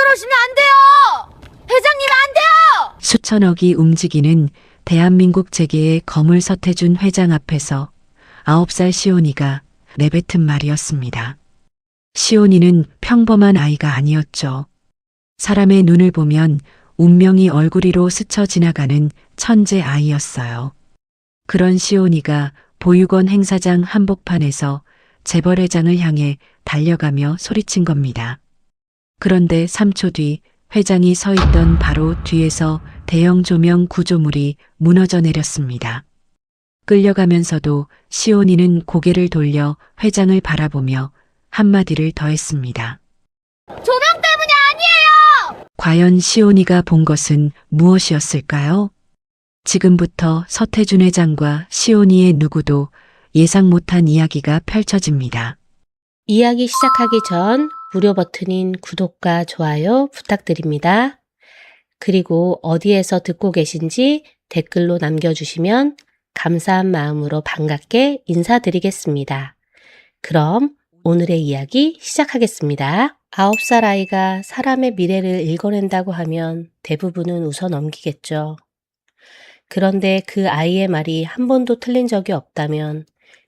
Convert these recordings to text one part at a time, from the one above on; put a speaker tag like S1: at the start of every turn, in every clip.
S1: 그러시면 안 돼요! 회장님 안 돼요!
S2: 수천억이 움직이는 대한민국 재계의 거물 서태준 회장 앞에서 9살 시온이가 내뱉은 말이었습니다. 시온이는 평범한 아이가 아니었죠. 사람의 눈을 보면 운명이 얼굴 위로 스쳐 지나가는 천재 아이였어요. 그런 시온이가 보육원 행사장 한복판에서 재벌회장을 향해 달려가며 소리친 겁니다. 그런데 3초 뒤 회장이 서 있던 바로 뒤에서 대형 조명 구조물이 무너져 내렸습니다. 끌려가면서도 시온이는 고개를 돌려 회장을 바라보며 한마디를 더했습니다.
S1: 조명 때문이 아니에요!
S2: 과연 시온이가 본 것은 무엇이었을까요? 지금부터 서태준 회장과 시온이의 누구도 예상 못한 이야기가 펼쳐집니다.
S3: 이야기 시작하기 전 무료 버튼인 구독과 좋아요 부탁드립니다. 그리고 어디에서 듣고 계신지 댓글로 남겨주시면 감사한 마음으로 반갑게 인사드리겠습니다. 그럼 오늘의 이야기 시작하겠습니다. 9살 아이가 사람의 미래를 읽어낸다고 하면 대부분은 웃어 넘기겠죠. 그런데 그 아이의 말이 한 번도 틀린 적이 없다면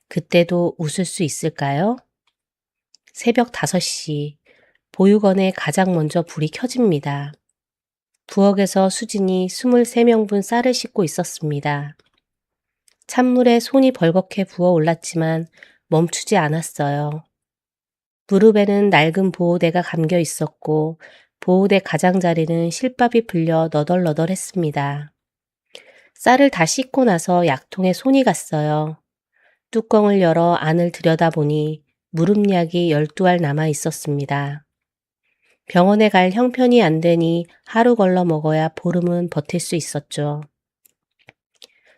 S3: 그때도 웃을 수 있을까요? 새벽 5시, 보육원에 가장 먼저 불이 켜집니다. 부엌에서 수진이 23명분 쌀을 씻고 있었습니다. 찬물에 손이 벌겋게 부어 올랐지만 멈추지 않았어요. 무릎에는 낡은 보호대가 감겨 있었고 보호대 가장자리는 실밥이 불려 너덜너덜했습니다. 쌀을 다 씻고 나서 약통에 손이 갔어요. 뚜껑을 열어 안을 들여다보니 무릎약이 12알 남아 있었습니다. 병원에 갈 형편이 안 되니 하루 걸러 먹어야 보름은 버틸 수 있었죠.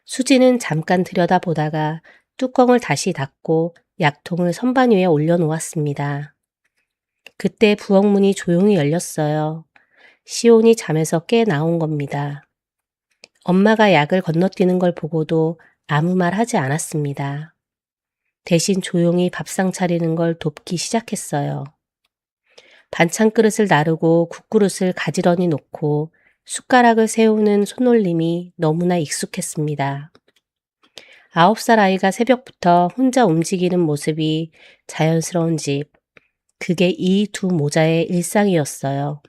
S3: 수지는 잠깐 들여다보다가 뚜껑을 다시 닫고 약통을 선반 위에 올려놓았습니다. 그때 부엌문이 조용히 열렸어요. 시온이 잠에서 깨 나온 겁니다. 엄마가 약을 건너뛰는 걸 보고도 아무 말 하지 않았습니다. 대신 조용히 밥상 차리는 걸 돕기 시작했어요. 반찬 그릇을 나르고 국그릇을 가지런히 놓고 숟가락을 세우는 손놀림이 너무나 익숙했습니다. 9살 아이가 새벽부터 혼자 움직이는 모습이 자연스러운 집, 그게 이 두 모자의 일상이었어요.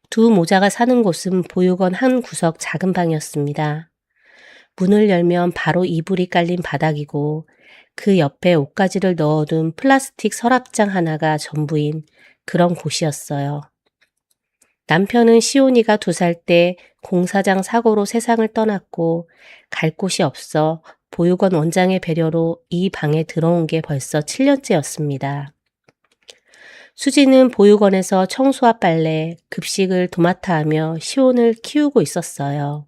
S3: 두 모자가 사는 곳은 보육원 한 구석 작은 방이었습니다. 문을 열면 바로 이불이 깔린 바닥이고 그 옆에 옷가지를 넣어둔 플라스틱 서랍장 하나가 전부인 그런 곳이었어요. 남편은 시온이가 2살 때 공사장 사고로 세상을 떠났고 갈 곳이 없어 보육원 원장의 배려로 이 방에 들어온 게 벌써 7년째였습니다. 수지는 보육원에서 청소와 빨래, 급식을 도맡아 하며 시온을 키우고 있었어요.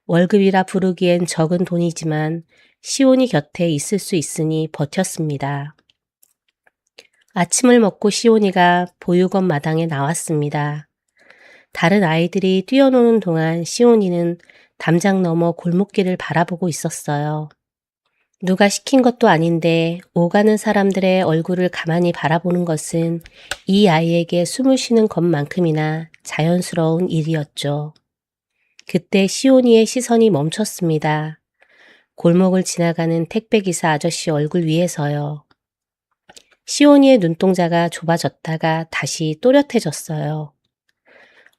S3: 월급이라 부르기엔 적은 돈이지만 시온이 곁에 있을 수 있으니 버텼습니다. 아침을 먹고 시온이가 보육원 마당에 나왔습니다. 다른 아이들이 뛰어노는 동안 시온이는 담장 너머 골목길을 바라보고 있었어요. 누가 시킨 것도 아닌데 오가는 사람들의 얼굴을 가만히 바라보는 것은 이 아이에게 숨을 쉬는 것만큼이나 자연스러운 일이었죠. 그때 시온이의 시선이 멈췄습니다. 골목을 지나가는 택배기사 아저씨 얼굴 위에서요. 시온이의 눈동자가 좁아졌다가 다시 또렷해졌어요.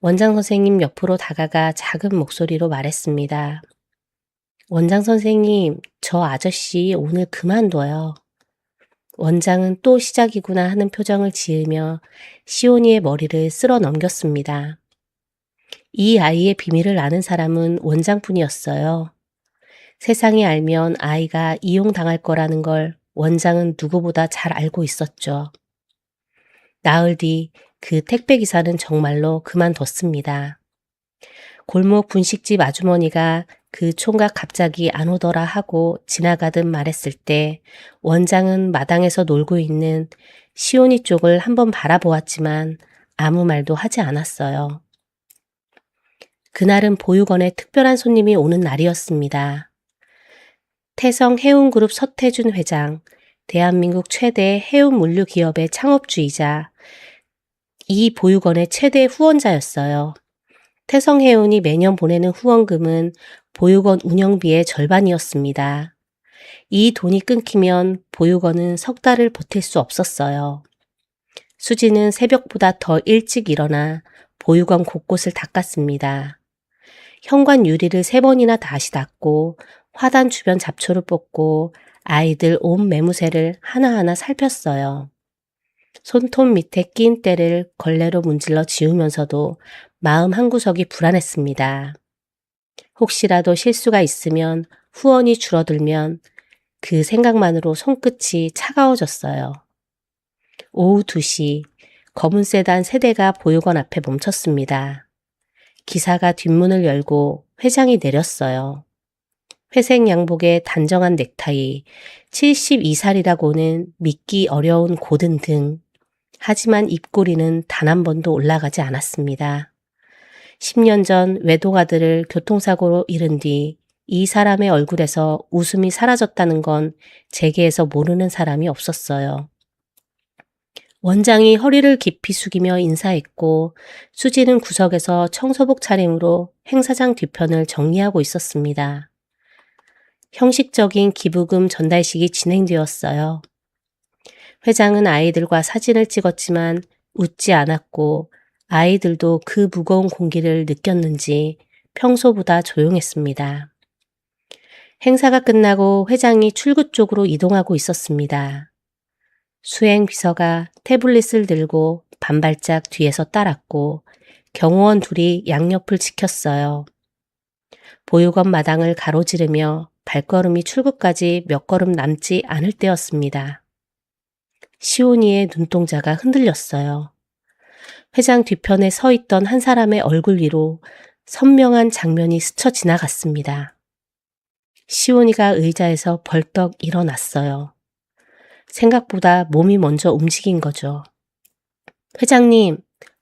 S3: 원장 선생님 옆으로 다가가 작은 목소리로 말했습니다. 원장 선생님, 저 아저씨 오늘 그만둬요. 원장은 또 시작이구나 하는 표정을 지으며 시온이의 머리를 쓸어 넘겼습니다. 이 아이의 비밀을 아는 사람은 원장뿐이었어요. 세상이 알면 아이가 이용당할 거라는 걸 원장은 누구보다 잘 알고 있었죠. 나흘 뒤 그 택배기사는 정말로 그만뒀습니다. 골목 분식집 아주머니가 그 총각 갑자기 안 오더라 하고 지나가듯 말했을 때 원장은 마당에서 놀고 있는 시온이 쪽을 한번 바라보았지만 아무 말도 하지 않았어요. 그날은 보육원에 특별한 손님이 오는 날이었습니다. 태성 해운그룹 서태준 회장, 대한민국 최대 해운물류 기업의 창업주이자 이 보육원의 최대 후원자였어요. 태성해운이 매년 보내는 후원금은 보육원 운영비의 절반이었습니다. 이 돈이 끊기면 보육원은 석 달을 버틸 수 없었어요. 수지는 새벽보다 더 일찍 일어나 보육원 곳곳을 닦았습니다. 현관 유리를 3번이나 다시 닦고 화단 주변 잡초를 뽑고 아이들 옷 매무새를 하나하나 살폈어요. 손톱 밑에 낀 때를 걸레로 문질러 지우면서도 마음 한구석이 불안했습니다. 혹시라도 실수가 있으면 후원이 줄어들면 그 생각만으로 손끝이 차가워졌어요. 오후 2시 검은 세단 3대가 보육원 앞에 멈췄습니다. 기사가 뒷문을 열고 회장이 내렸어요. 회색 양복에 단정한 넥타이, 72살이라고는 믿기 어려운 고든 등. 하지만 입꼬리는 단 한 번도 올라가지 않았습니다. 10년 전 외동아들을 교통사고로 잃은 뒤 이 사람의 얼굴에서 웃음이 사라졌다는 건 재계에서 모르는 사람이 없었어요. 원장이 허리를 깊이 숙이며 인사했고 수지는 구석에서 청소복 차림으로 행사장 뒤편을 정리하고 있었습니다. 형식적인 기부금 전달식이 진행되었어요. 회장은 아이들과 사진을 찍었지만 웃지 않았고 아이들도 그 무거운 공기를 느꼈는지 평소보다 조용했습니다. 행사가 끝나고 회장이 출구 쪽으로 이동하고 있었습니다. 수행 비서가 태블릿을 들고 반발짝 뒤에서 따랐고 경호원 둘이 양옆을 지켰어요. 보육원 마당을 가로지르며 발걸음이 출구까지 몇 걸음 남지 않을 때였습니다. 시온이의 눈동자가 흔들렸어요. 회장 뒤편에 서 있던 한 사람의 얼굴 위로 선명한 장면이 스쳐 지나갔습니다. 시온이가 의자에서 벌떡 일어났어요. 생각보다 몸이 먼저 움직인 거죠. 회장님,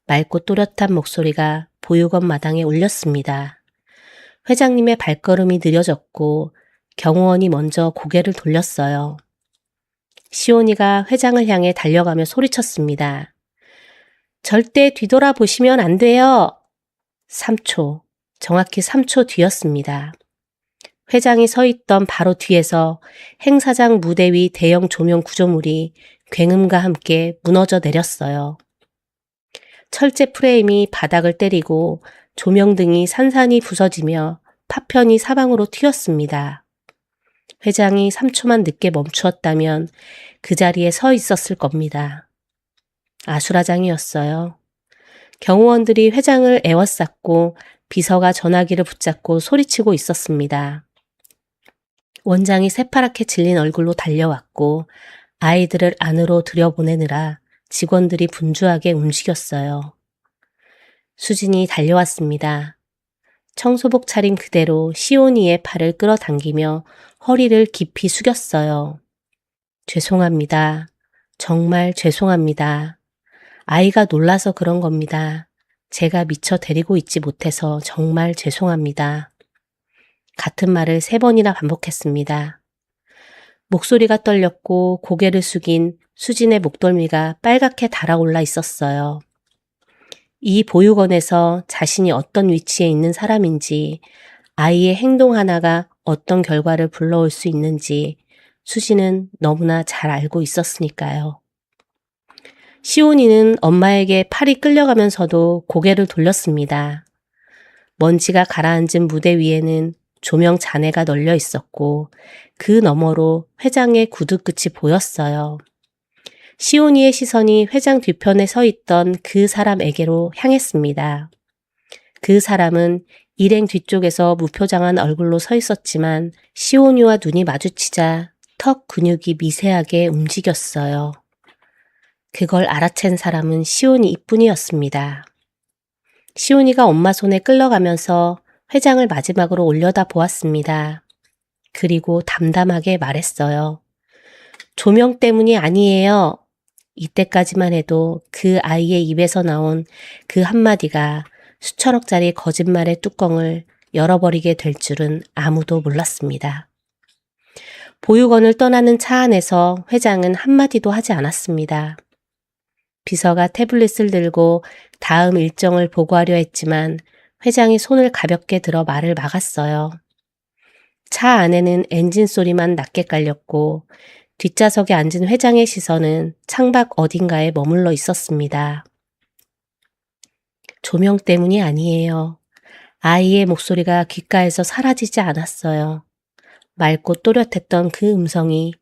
S3: 맑고 또렷한 목소리가 보육원 마당에 울렸습니다. 회장님의 발걸음이 느려졌고 경호원이 먼저 고개를 돌렸어요. 시온이가 회장을 향해 달려가며 소리쳤습니다. 절대 뒤돌아보시면 안 돼요. 3초, 정확히 3초 뒤였습니다. 회장이 서 있던 바로 뒤에서 행사장 무대 위 대형 조명 구조물이 굉음과 함께 무너져 내렸어요. 철제 프레임이 바닥을 때리고 조명등이 산산이 부서지며 파편이 사방으로 튀었습니다. 회장이 3초만 늦게 멈추었다면 그 자리에 서 있었을 겁니다. 아수라장이었어요. 경호원들이 회장을 에워쌌고 비서가 전화기를 붙잡고 소리치고 있었습니다. 원장이 새파랗게 질린 얼굴로 달려왔고 아이들을 안으로 들여보내느라 직원들이 분주하게 움직였어요. 수진이 달려왔습니다. 청소복 차림 그대로 시온이의 팔을 끌어당기며 허리를 깊이 숙였어요. 죄송합니다. 정말 죄송합니다. 아이가 놀라서 그런 겁니다. 제가 미처 데리고 있지 못해서 정말 죄송합니다. 같은 말을 3번이나 반복했습니다. 목소리가 떨렸고 고개를 숙인 수진의 목덜미가 빨갛게 달아올라 있었어요. 이 보육원에서 자신이 어떤 위치에 있는 사람인지, 아이의 행동 하나가 어떤 결과를 불러올 수 있는지 수진은 너무나 잘 알고 있었으니까요. 시온이는 엄마에게 팔이 끌려가면서도 고개를 돌렸습니다. 먼지가 가라앉은 무대 위에는 조명 잔해가 널려 있었고 그 너머로 회장의 구두 끝이 보였어요. 시온이의 시선이 회장 뒤편에 서 있던 그 사람에게로 향했습니다. 그 사람은 일행 뒤쪽에서 무표정한 얼굴로 서 있었지만 시온이와 눈이 마주치자 턱 근육이 미세하게 움직였어요. 그걸 알아챈 사람은 시온이뿐이었습니다. 시온이가 엄마 손에 끌려가면서 회장을 마지막으로 올려다 보았습니다. 그리고 담담하게 말했어요. 조명 때문이 아니에요. 이때까지만 해도 그 아이의 입에서 나온 그 한마디가 수천억짜리 거짓말의 뚜껑을 열어버리게 될 줄은 아무도 몰랐습니다. 보육원을 떠나는 차 안에서 회장은 한마디도 하지 않았습니다. 비서가 태블릿을 들고 다음 일정을 보고하려 했지만 회장이 손을 가볍게 들어 말을 막았어요. 차 안에는 엔진 소리만 낮게 깔렸고 뒷좌석에 앉은 회장의 시선은 창밖 어딘가에 머물러 있었습니다. 조명 때문이 아니에요. 아이의 목소리가 귓가에서 사라지지 않았어요. 맑고 또렷했던 그 음성이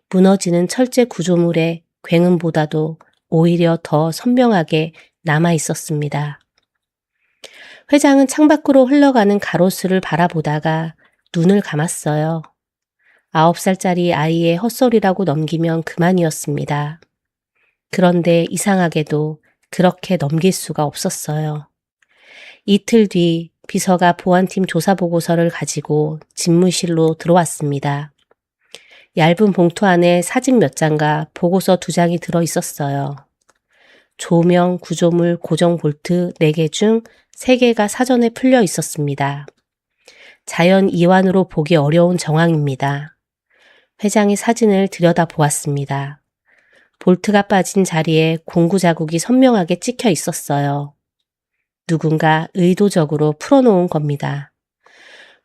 S3: 무너지는 철제 구조물의 굉음보다도 오히려 더 선명하게 남아 있었습니다. 회장은 창밖으로 흘러가는 가로수를 바라보다가 눈을 감았어요. 9살짜리 아이의 헛소리라고 넘기면 그만이었습니다. 그런데 이상하게도 그렇게 넘길 수가 없었어요. 이틀 뒤 비서가 보안팀 조사 보고서를 가지고 집무실로 들어왔습니다. 얇은 봉투 안에 사진 몇 장과 보고서 2장이 들어 있었어요. 조명, 구조물, 고정 볼트 4개 중 3개가 사전에 풀려 있었습니다. 자연 이완으로 보기 어려운 정황입니다. 회장이 사진을 들여다보았습니다. 볼트가 빠진 자리에 공구 자국이 선명하게 찍혀 있었어요. 누군가 의도적으로 풀어놓은 겁니다.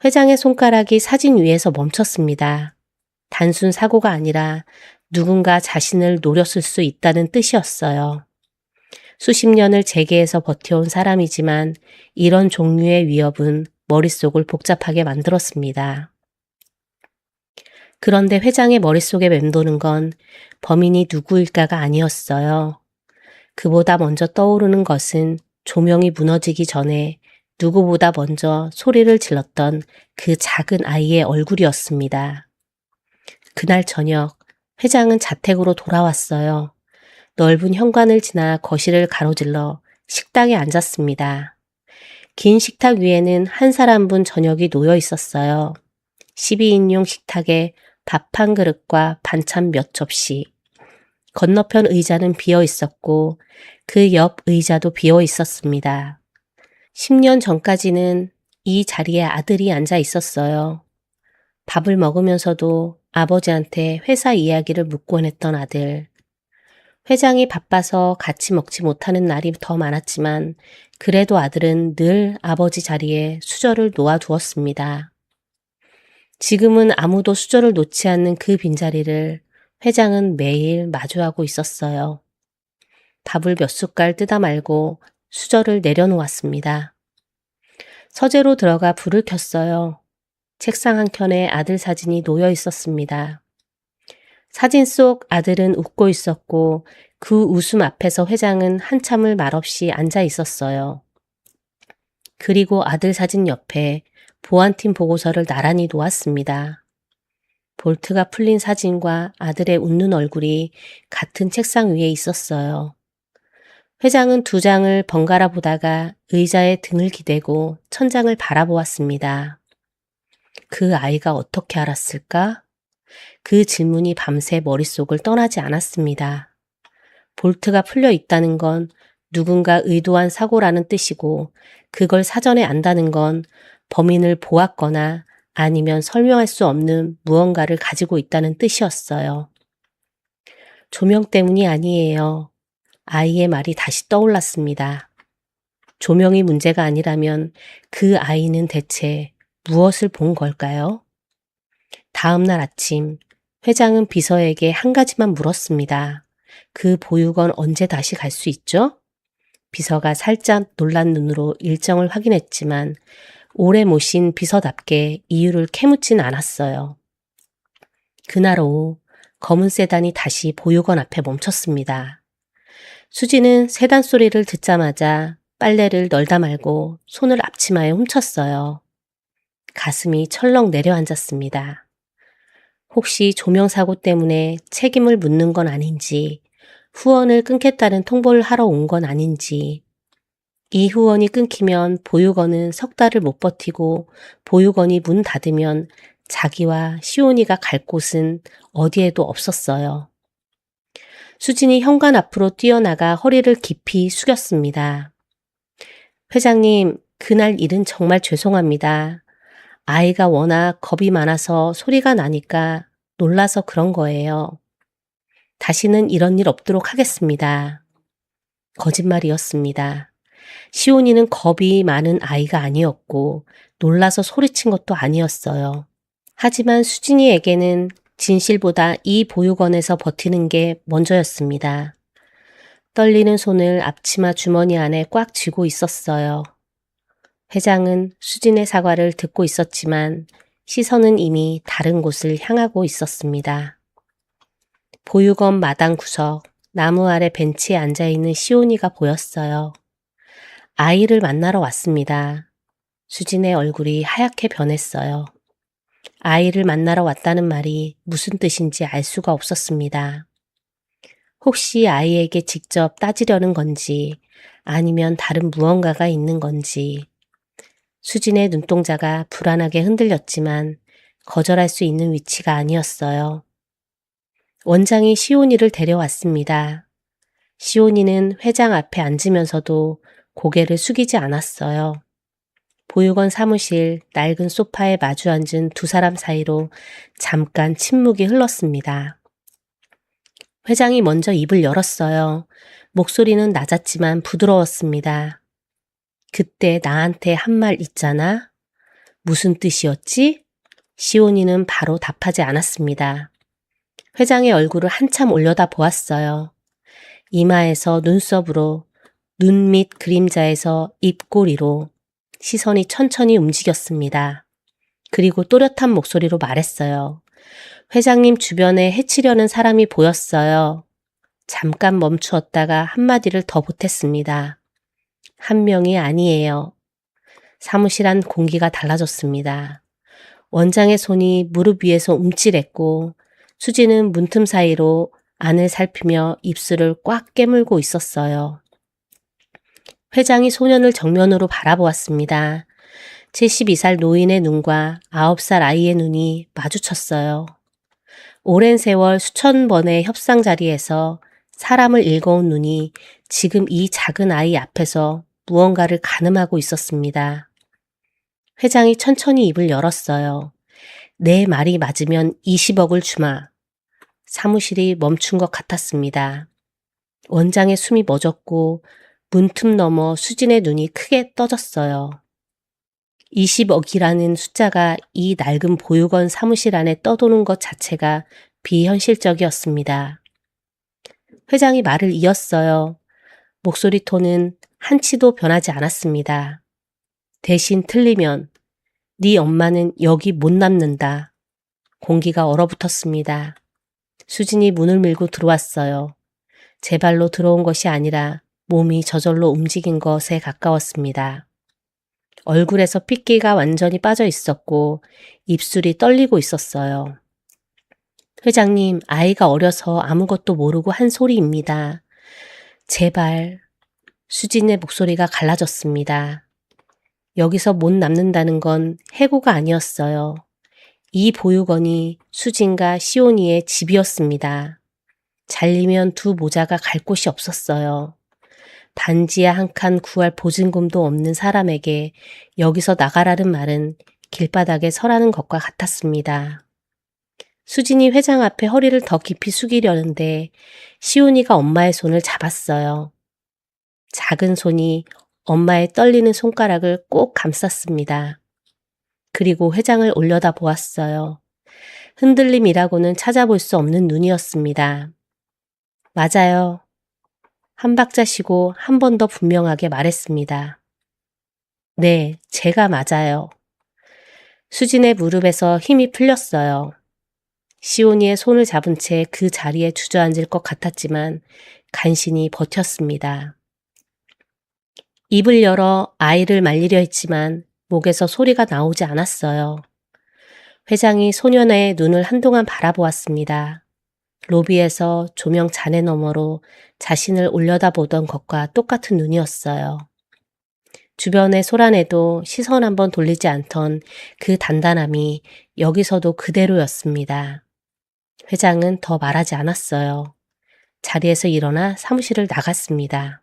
S3: 회장의 손가락이 사진 위에서 멈췄습니다. 단순 사고가 아니라 누군가 자신을 노렸을 수 있다는 뜻이었어요. 수십 년을 재계에서 버텨온 사람이지만 이런 종류의 위협은 머릿속을 복잡하게 만들었습니다. 그런데 회장의 머릿속에 맴도는 건 범인이 누구일까가 아니었어요. 그보다 먼저 떠오르는 것은 조명이 무너지기 전에 누구보다 먼저 소리를 질렀던 그 작은 아이의 얼굴이었습니다. 그날 저녁 회장은 자택으로 돌아왔어요. 넓은 현관을 지나 거실을 가로질러 식당에 앉았습니다. 긴 식탁 위에는 한 사람분 저녁이 놓여 있었어요. 12인용 식탁에 밥 한 그릇과 반찬 몇 접시. 건너편 의자는 비어 있었고 그 옆 의자도 비어 있었습니다. 10년 전까지는 이 자리에 아들이 앉아 있었어요. 밥을 먹으면서도 아버지한테 회사 이야기를 묻곤 했던 아들. 회장이 바빠서 같이 먹지 못하는 날이 더 많았지만 그래도 아들은 늘 아버지 자리에 수저를 놓아두었습니다. 지금은 아무도 수저를 놓지 않는 그 빈자리를 회장은 매일 마주하고 있었어요. 밥을 몇 숟갈 뜯어 말고 수저를 내려놓았습니다. 서재로 들어가 불을 켰어요. 책상 한켠에 아들 사진이 놓여 있었습니다. 사진 속 아들은 웃고 있었고 그 웃음 앞에서 회장은 한참을 말없이 앉아 있었어요. 그리고 아들 사진 옆에 보안팀 보고서를 나란히 놓았습니다. 볼트가 풀린 사진과 아들의 웃는 얼굴이 같은 책상 위에 있었어요. 회장은 2장을 번갈아 보다가 의자에 등을 기대고 천장을 바라보았습니다. 그 아이가 어떻게 알았을까? 그 질문이 밤새 머릿속을 떠나지 않았습니다. 볼트가 풀려 있다는 건 누군가 의도한 사고라는 뜻이고 그걸 사전에 안다는 건 범인을 보았거나 아니면 설명할 수 없는 무언가를 가지고 있다는 뜻이었어요. 조명 때문이 아니에요. 아이의 말이 다시 떠올랐습니다. 조명이 문제가 아니라면 그 아이는 대체 무엇을 본 걸까요? 다음 날 아침 회장은 비서에게 한 가지만 물었습니다. 그 보육원 언제 다시 갈 수 있죠? 비서가 살짝 놀란 눈으로 일정을 확인했지만 오래 모신 비서답게 이유를 캐묻진 않았어요. 그날 오후 검은 세단이 다시 보육원 앞에 멈췄습니다. 수지는 세단 소리를 듣자마자 빨래를 널다 말고 손을 앞치마에 훔쳤어요. 가슴이 철렁 내려앉았습니다. 혹시 조명사고 때문에 책임을 묻는 건 아닌지, 후원을 끊겠다는 통보를 하러 온 건 아닌지, 이 후원이 끊기면 보육원은 석 달을 못 버티고 보육원이 문 닫으면 자기와 시온이가 갈 곳은 어디에도 없었어요. 수진이 현관 앞으로 뛰어나가 허리를 깊이 숙였습니다. 회장님, 그날 일은 정말 죄송합니다. 아이가 워낙 겁이 많아서 소리가 나니까 놀라서 그런 거예요. 다시는 이런 일 없도록 하겠습니다. 거짓말이었습니다. 시온이는 겁이 많은 아이가 아니었고 놀라서 소리친 것도 아니었어요. 하지만 수진이에게는 진실보다 이 보육원에서 버티는 게 먼저였습니다. 떨리는 손을 앞치마 주머니 안에 꽉 쥐고 있었어요. 회장은 수진의 사과를 듣고 있었지만 시선은 이미 다른 곳을 향하고 있었습니다. 보육원 마당 구석, 나무 아래 벤치에 앉아있는 시온이가 보였어요. 아이를 만나러 왔습니다. 수진의 얼굴이 하얗게 변했어요. 아이를 만나러 왔다는 말이 무슨 뜻인지 알 수가 없었습니다. 혹시 아이에게 직접 따지려는 건지 아니면 다른 무언가가 있는 건지. 수진의 눈동자가 불안하게 흔들렸지만 거절할 수 있는 위치가 아니었어요. 원장이 시온이를 데려왔습니다. 시온이는 회장 앞에 앉으면서도 고개를 숙이지 않았어요. 보육원 사무실 낡은 소파에 마주 앉은 두 사람 사이로 잠깐 침묵이 흘렀습니다. 회장이 먼저 입을 열었어요. 목소리는 낮았지만 부드러웠습니다. 그때 나한테 한 말 있잖아. 무슨 뜻이었지? 시온이는 바로 답하지 않았습니다. 회장의 얼굴을 한참 올려다 보았어요. 이마에서 눈썹으로, 눈 밑 그림자에서 입꼬리로 시선이 천천히 움직였습니다. 그리고 또렷한 목소리로 말했어요. 회장님 주변에 해치려는 사람이 보였어요. 잠깐 멈추었다가 한마디를 더 보탰습니다. 한 명이 아니에요. 사무실 안 공기가 달라졌습니다. 원장의 손이 무릎 위에서 움찔했고 수지는 문틈 사이로 안을 살피며 입술을 꽉 깨물고 있었어요. 회장이 소년을 정면으로 바라보았습니다. 72살 노인의 눈과 9살 아이의 눈이 마주쳤어요. 오랜 세월 수천 번의 협상 자리에서 사람을 읽어온 눈이 지금 이 작은 아이 앞에서 무언가를 가늠하고 있었습니다. 회장이 천천히 입을 열었어요. 내 말이 맞으면 20억을 주마. 사무실이 멈춘 것 같았습니다. 원장의 숨이 멎었고 문틈 너머 수진의 눈이 크게 떠졌어요. 20억이라는 숫자가 이 낡은 보육원 사무실 안에 떠도는 것 자체가 비현실적이었습니다. 회장이 말을 이었어요. 목소리 톤은 한치도 변하지 않았습니다. 대신 틀리면 네 엄마는 여기 못 남는다. 공기가 얼어붙었습니다. 수진이 문을 밀고 들어왔어요. 제 발로 들어온 것이 아니라 몸이 저절로 움직인 것에 가까웠습니다. 얼굴에서 핏기가 완전히 빠져 있었고 입술이 떨리고 있었어요. 회장님, 아이가 어려서 아무것도 모르고 한 소리입니다. 제발. 수진의 목소리가 갈라졌습니다. 여기서 못 남는다는 건 해고가 아니었어요. 이 보육원이 수진과 시온이의 집이었습니다. 잘리면 두 모자가 갈 곳이 없었어요. 반지하 한 칸 구할 보증금도 없는 사람에게 여기서 나가라는 말은 길바닥에 서라는 것과 같았습니다. 수진이 회장 앞에 허리를 더 깊이 숙이려는데 시온이가 엄마의 손을 잡았어요. 작은 손이 엄마의 떨리는 손가락을 꼭 감쌌습니다. 그리고 회장을 올려다 보았어요. 흔들림이라고는 찾아볼 수 없는 눈이었습니다. 맞아요. 한 박자 쉬고 한 번 더 분명하게 말했습니다. 네, 제가 맞아요. 수진의 무릎에서 힘이 풀렸어요. 시온이의 손을 잡은 채 그 자리에 주저앉을 것 같았지만 간신히 버텼습니다. 입을 열어 아이를 말리려 했지만 목에서 소리가 나오지 않았어요. 회장이 소년의 눈을 한동안 바라보았습니다. 로비에서 조명 잔해 너머로 자신을 올려다보던 것과 똑같은 눈이었어요. 주변의 소란에도 시선 한번 돌리지 않던 그 단단함이 여기서도 그대로였습니다. 회장은 더 말하지 않았어요. 자리에서 일어나 사무실을 나갔습니다.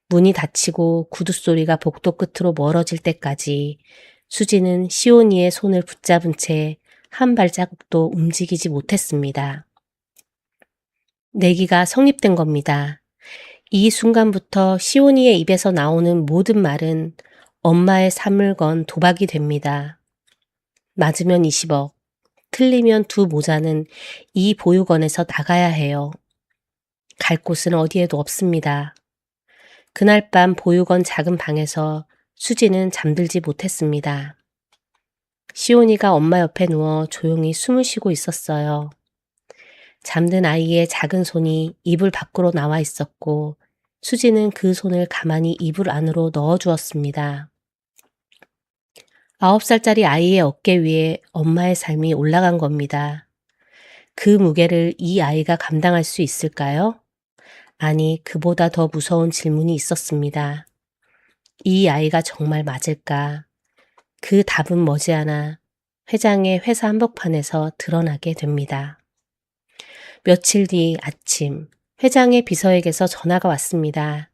S3: 문이 닫히고 구두 소리가 복도 끝으로 멀어질 때까지 수지는 시온이의 손을 붙잡은 채 한 발자국도 움직이지 못했습니다. 내기가 성립된 겁니다. 이 순간부터 시온이의 입에서 나오는 모든 말은 엄마의 삶을 건 도박이 됩니다. 맞으면 20억, 틀리면 두 모자는 이 보육원에서 나가야 해요. 갈 곳은 어디에도 없습니다. 그날 밤 보육원 작은 방에서 수지는 잠들지 못했습니다. 시온이가 엄마 옆에 누워 조용히 숨을 쉬고 있었어요. 잠든 아이의 작은 손이 이불 밖으로 나와 있었고 수지는 그 손을 가만히 이불 안으로 넣어 주었습니다. 9살짜리 아이의 어깨 위에 엄마의 삶이 올라간 겁니다. 그 무게를 이 아이가 감당할 수 있을까요? 아니, 그보다 더 무서운 질문이 있었습니다. 이 아이가 정말 맞을까? 그 답은 머지않아 회장의 회사 한복판에서 드러나게 됩니다. 며칠 뒤 아침, 회장의 비서에게서 전화가 왔습니다.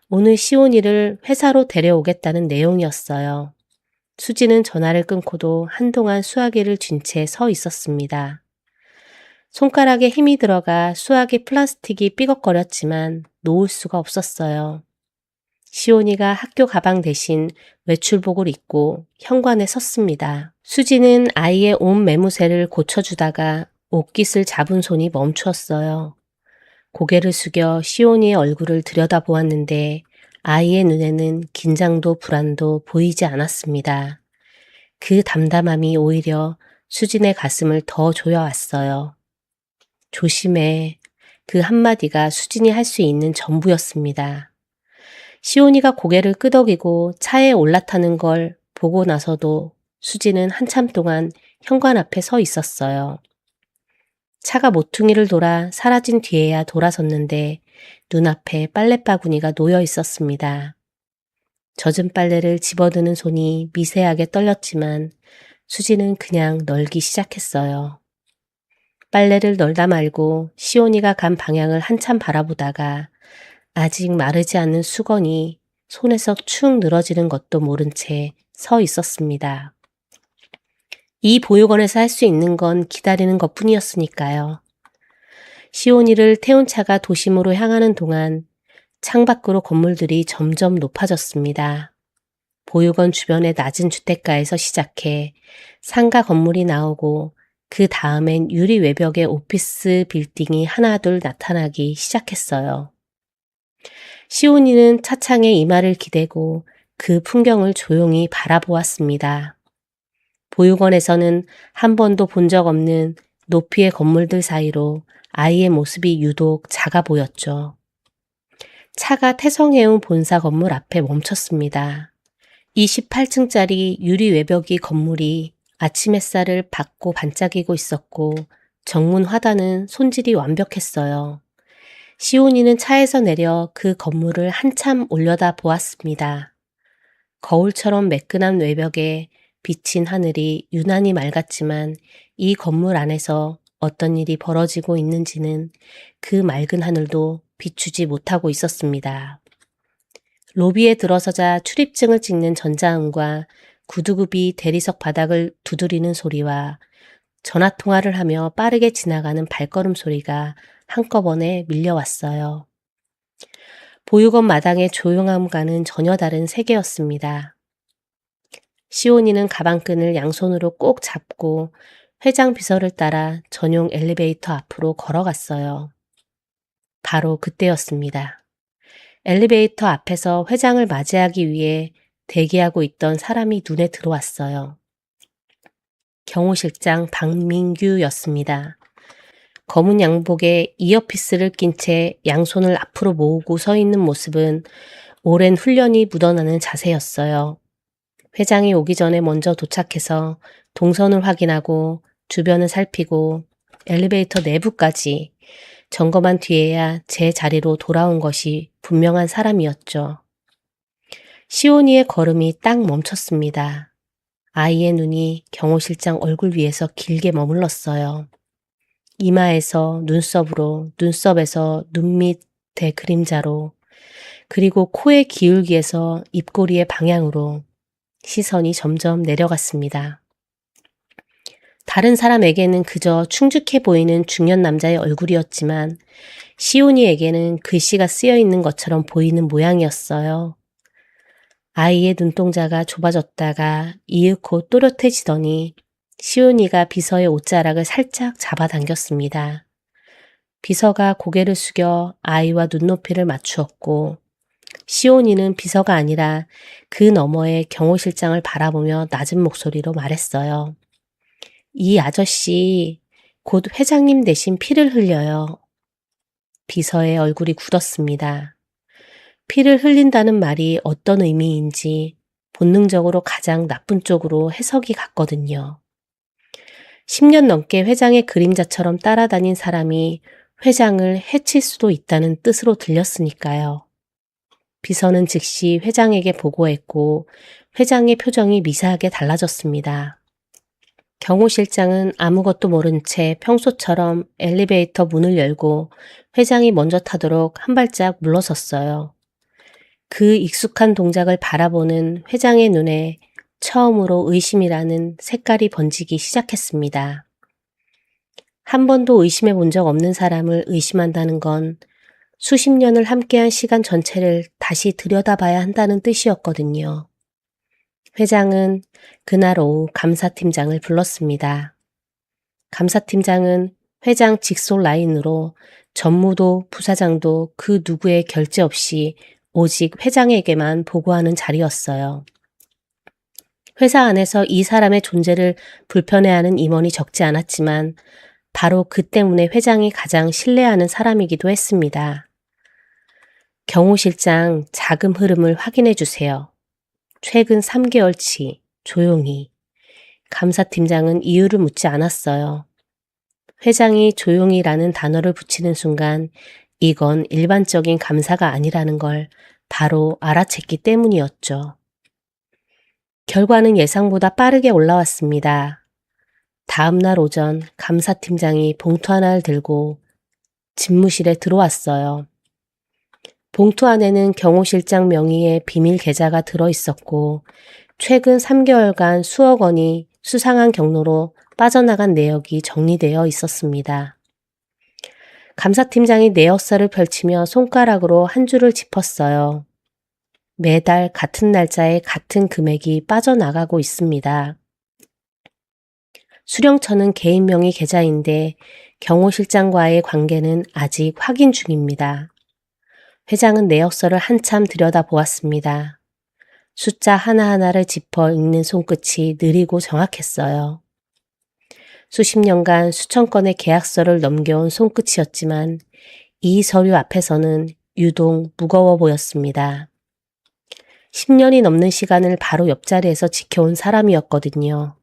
S3: 오늘 시온이를 회사로 데려오겠다는 내용이었어요. 수지는 전화를 끊고도 한동안 수화기를 쥔 채 서 있었습니다. 손가락에 힘이 들어가 수화기 플라스틱이 삐걱거렸지만 놓을 수가 없었어요. 시온이가 학교 가방 대신 외출복을 입고 현관에 섰습니다. 수지는 아이의 옷 매무새를 고쳐주다가 옷깃을 잡은 손이 멈추었어요. 고개를 숙여 시온이의 얼굴을 들여다보았는데 아이의 눈에는 긴장도 불안도 보이지 않았습니다. 그 담담함이 오히려 수진의 가슴을 더 조여왔어요. 조심해. 그 한마디가 수진이 할 수 있는 전부였습니다. 시온이가 고개를 끄덕이고 차에 올라타는 걸 보고 나서도 수지는 한참 동안 현관 앞에 서 있었어요. 차가 모퉁이를 돌아 사라진 뒤에야 돌아섰는데 눈앞에 빨랫바구니가 놓여 있었습니다. 젖은 빨래를 집어드는 손이 미세하게 떨렸지만 수지는 그냥 널기 시작했어요. 빨래를 널다 말고 시온이가 간 방향을 한참 바라보다가 아직 마르지 않는 수건이 손에서 축 늘어지는 것도 모른 채 서 있었습니다. 이 보육원에서 할 수 있는 건 기다리는 것뿐이었으니까요. 시온이를 태운 차가 도심으로 향하는 동안 창밖으로 건물들이 점점 높아졌습니다. 보육원 주변의 낮은 주택가에서 시작해 상가 건물이 나오고 그 다음엔 유리 외벽의 오피스 빌딩이 하나둘 나타나기 시작했어요. 시온이는 차창에 이마를 기대고 그 풍경을 조용히 바라보았습니다. 보육원에서는 한 번도 본 적 없는 높이의 건물들 사이로 아이의 모습이 유독 작아 보였죠. 차가 태성해운 본사 건물 앞에 멈췄습니다. 28층짜리 유리 외벽이 건물이 아침 햇살을 받고 반짝이고 있었고 정문 화단은 손질이 완벽했어요. 시온이는 차에서 내려 그 건물을 한참 올려다 보았습니다. 거울처럼 매끈한 외벽에 비친 하늘이 유난히 맑았지만 이 건물 안에서 어떤 일이 벌어지고 있는지는 그 맑은 하늘도 비추지 못하고 있었습니다. 로비에 들어서자 출입증을 찍는 전자음과 구두굽이 대리석 바닥을 두드리는 소리와 전화통화를 하며 빠르게 지나가는 발걸음 소리가 한꺼번에 밀려왔어요. 보육원 마당의 조용함과는 전혀 다른 세계였습니다. 시온이는 가방끈을 양손으로 꼭 잡고 회장 비서를 따라 전용 엘리베이터 앞으로 걸어갔어요. 바로 그때였습니다. 엘리베이터 앞에서 회장을 맞이하기 위해 대기하고 있던 사람이 눈에 들어왔어요. 경호실장 박민규였습니다. 검은 양복에 이어피스를 낀 채 양손을 앞으로 모으고 서 있는 모습은 오랜 훈련이 묻어나는 자세였어요. 회장이 오기 전에 먼저 도착해서 동선을 확인하고 주변을 살피고 엘리베이터 내부까지 점검한 뒤에야 제 자리로 돌아온 것이 분명한 사람이었죠. 시온이의 걸음이 딱 멈췄습니다. 아이의 눈이 경호실장 얼굴 위에서 길게 머물렀어요. 이마에서 눈썹으로, 눈썹에서 눈 밑의 그림자로, 그리고 코의 기울기에서 입꼬리의 방향으로 시선이 점점 내려갔습니다. 다른 사람에게는 그저 충직해 보이는 중년 남자의 얼굴이었지만 시온이에게는 글씨가 쓰여 있는 것처럼 보이는 모양이었어요. 아이의 눈동자가 좁아졌다가 이윽고 또렷해지더니 시온이가 비서의 옷자락을 살짝 잡아당겼습니다. 비서가 고개를 숙여 아이와 눈높이를 맞추었고 시온이는 비서가 아니라 그 너머의 경호 실장을 바라보며 낮은 목소리로 말했어요. 이 아저씨 곧 회장님 대신 피를 흘려요. 비서의 얼굴이 굳었습니다. 피를 흘린다는 말이 어떤 의미인지 본능적으로 가장 나쁜 쪽으로 해석이 갔거든요. 10년 넘게 회장의 그림자처럼 따라다닌 사람이 회장을 해칠 수도 있다는 뜻으로 들렸으니까요. 비서는 즉시 회장에게 보고했고 회장의 표정이 미세하게 달라졌습니다. 경호실장은 아무것도 모른 채 평소처럼 엘리베이터 문을 열고 회장이 먼저 타도록 한 발짝 물러섰어요. 그 익숙한 동작을 바라보는 회장의 눈에 처음으로 의심이라는 색깔이 번지기 시작했습니다. 한 번도 의심해 본 적 없는 사람을 의심한다는 건 수십 년을 함께한 시간 전체를 다시 들여다봐야 한다는 뜻이었거든요. 회장은 그날 오후 감사팀장을 불렀습니다. 감사팀장은 회장 직속 라인으로 전무도 부사장도 그 누구의 결재 없이 오직 회장에게만 보고하는 자리였어요. 회사 안에서 이 사람의 존재를 불편해하는 임원이 적지 않았지만 바로 그 때문에 회장이 가장 신뢰하는 사람이기도 했습니다. 경호실장 자금 흐름을 확인해 주세요. 최근 3개월치 조용히. 감사팀장은 이유를 묻지 않았어요. 회장이 조용히라는 단어를 붙이는 순간 이건 일반적인 감사가 아니라는 걸 바로 알아챘기 때문이었죠. 결과는 예상보다 빠르게 올라왔습니다. 다음 날 오전 감사팀장이 봉투 하나를 들고 집무실에 들어왔어요. 봉투 안에는 경호실장 명의의 비밀 계좌가 들어있었고 최근 3개월간 수억 원이 수상한 경로로 빠져나간 내역이 정리되어 있었습니다. 감사팀장이 내역서를 펼치며 손가락으로 한 줄을 짚었어요. 매달 같은 날짜에 같은 금액이 빠져나가고 있습니다. 수령처는 개인 명의 계좌인데 경호실장과의 관계는 아직 확인 중입니다. 회장은 내역서를 한참 들여다보았습니다. 숫자 하나하나를 짚어 읽는 손끝이 느리고 정확했어요. 수십 년간 수천 건의 계약서를 넘겨온 손끝이었지만 이 서류 앞에서는 유독 무거워 보였습니다. 10년이 넘는 시간을 바로 옆자리에서 지켜온 사람이었거든요.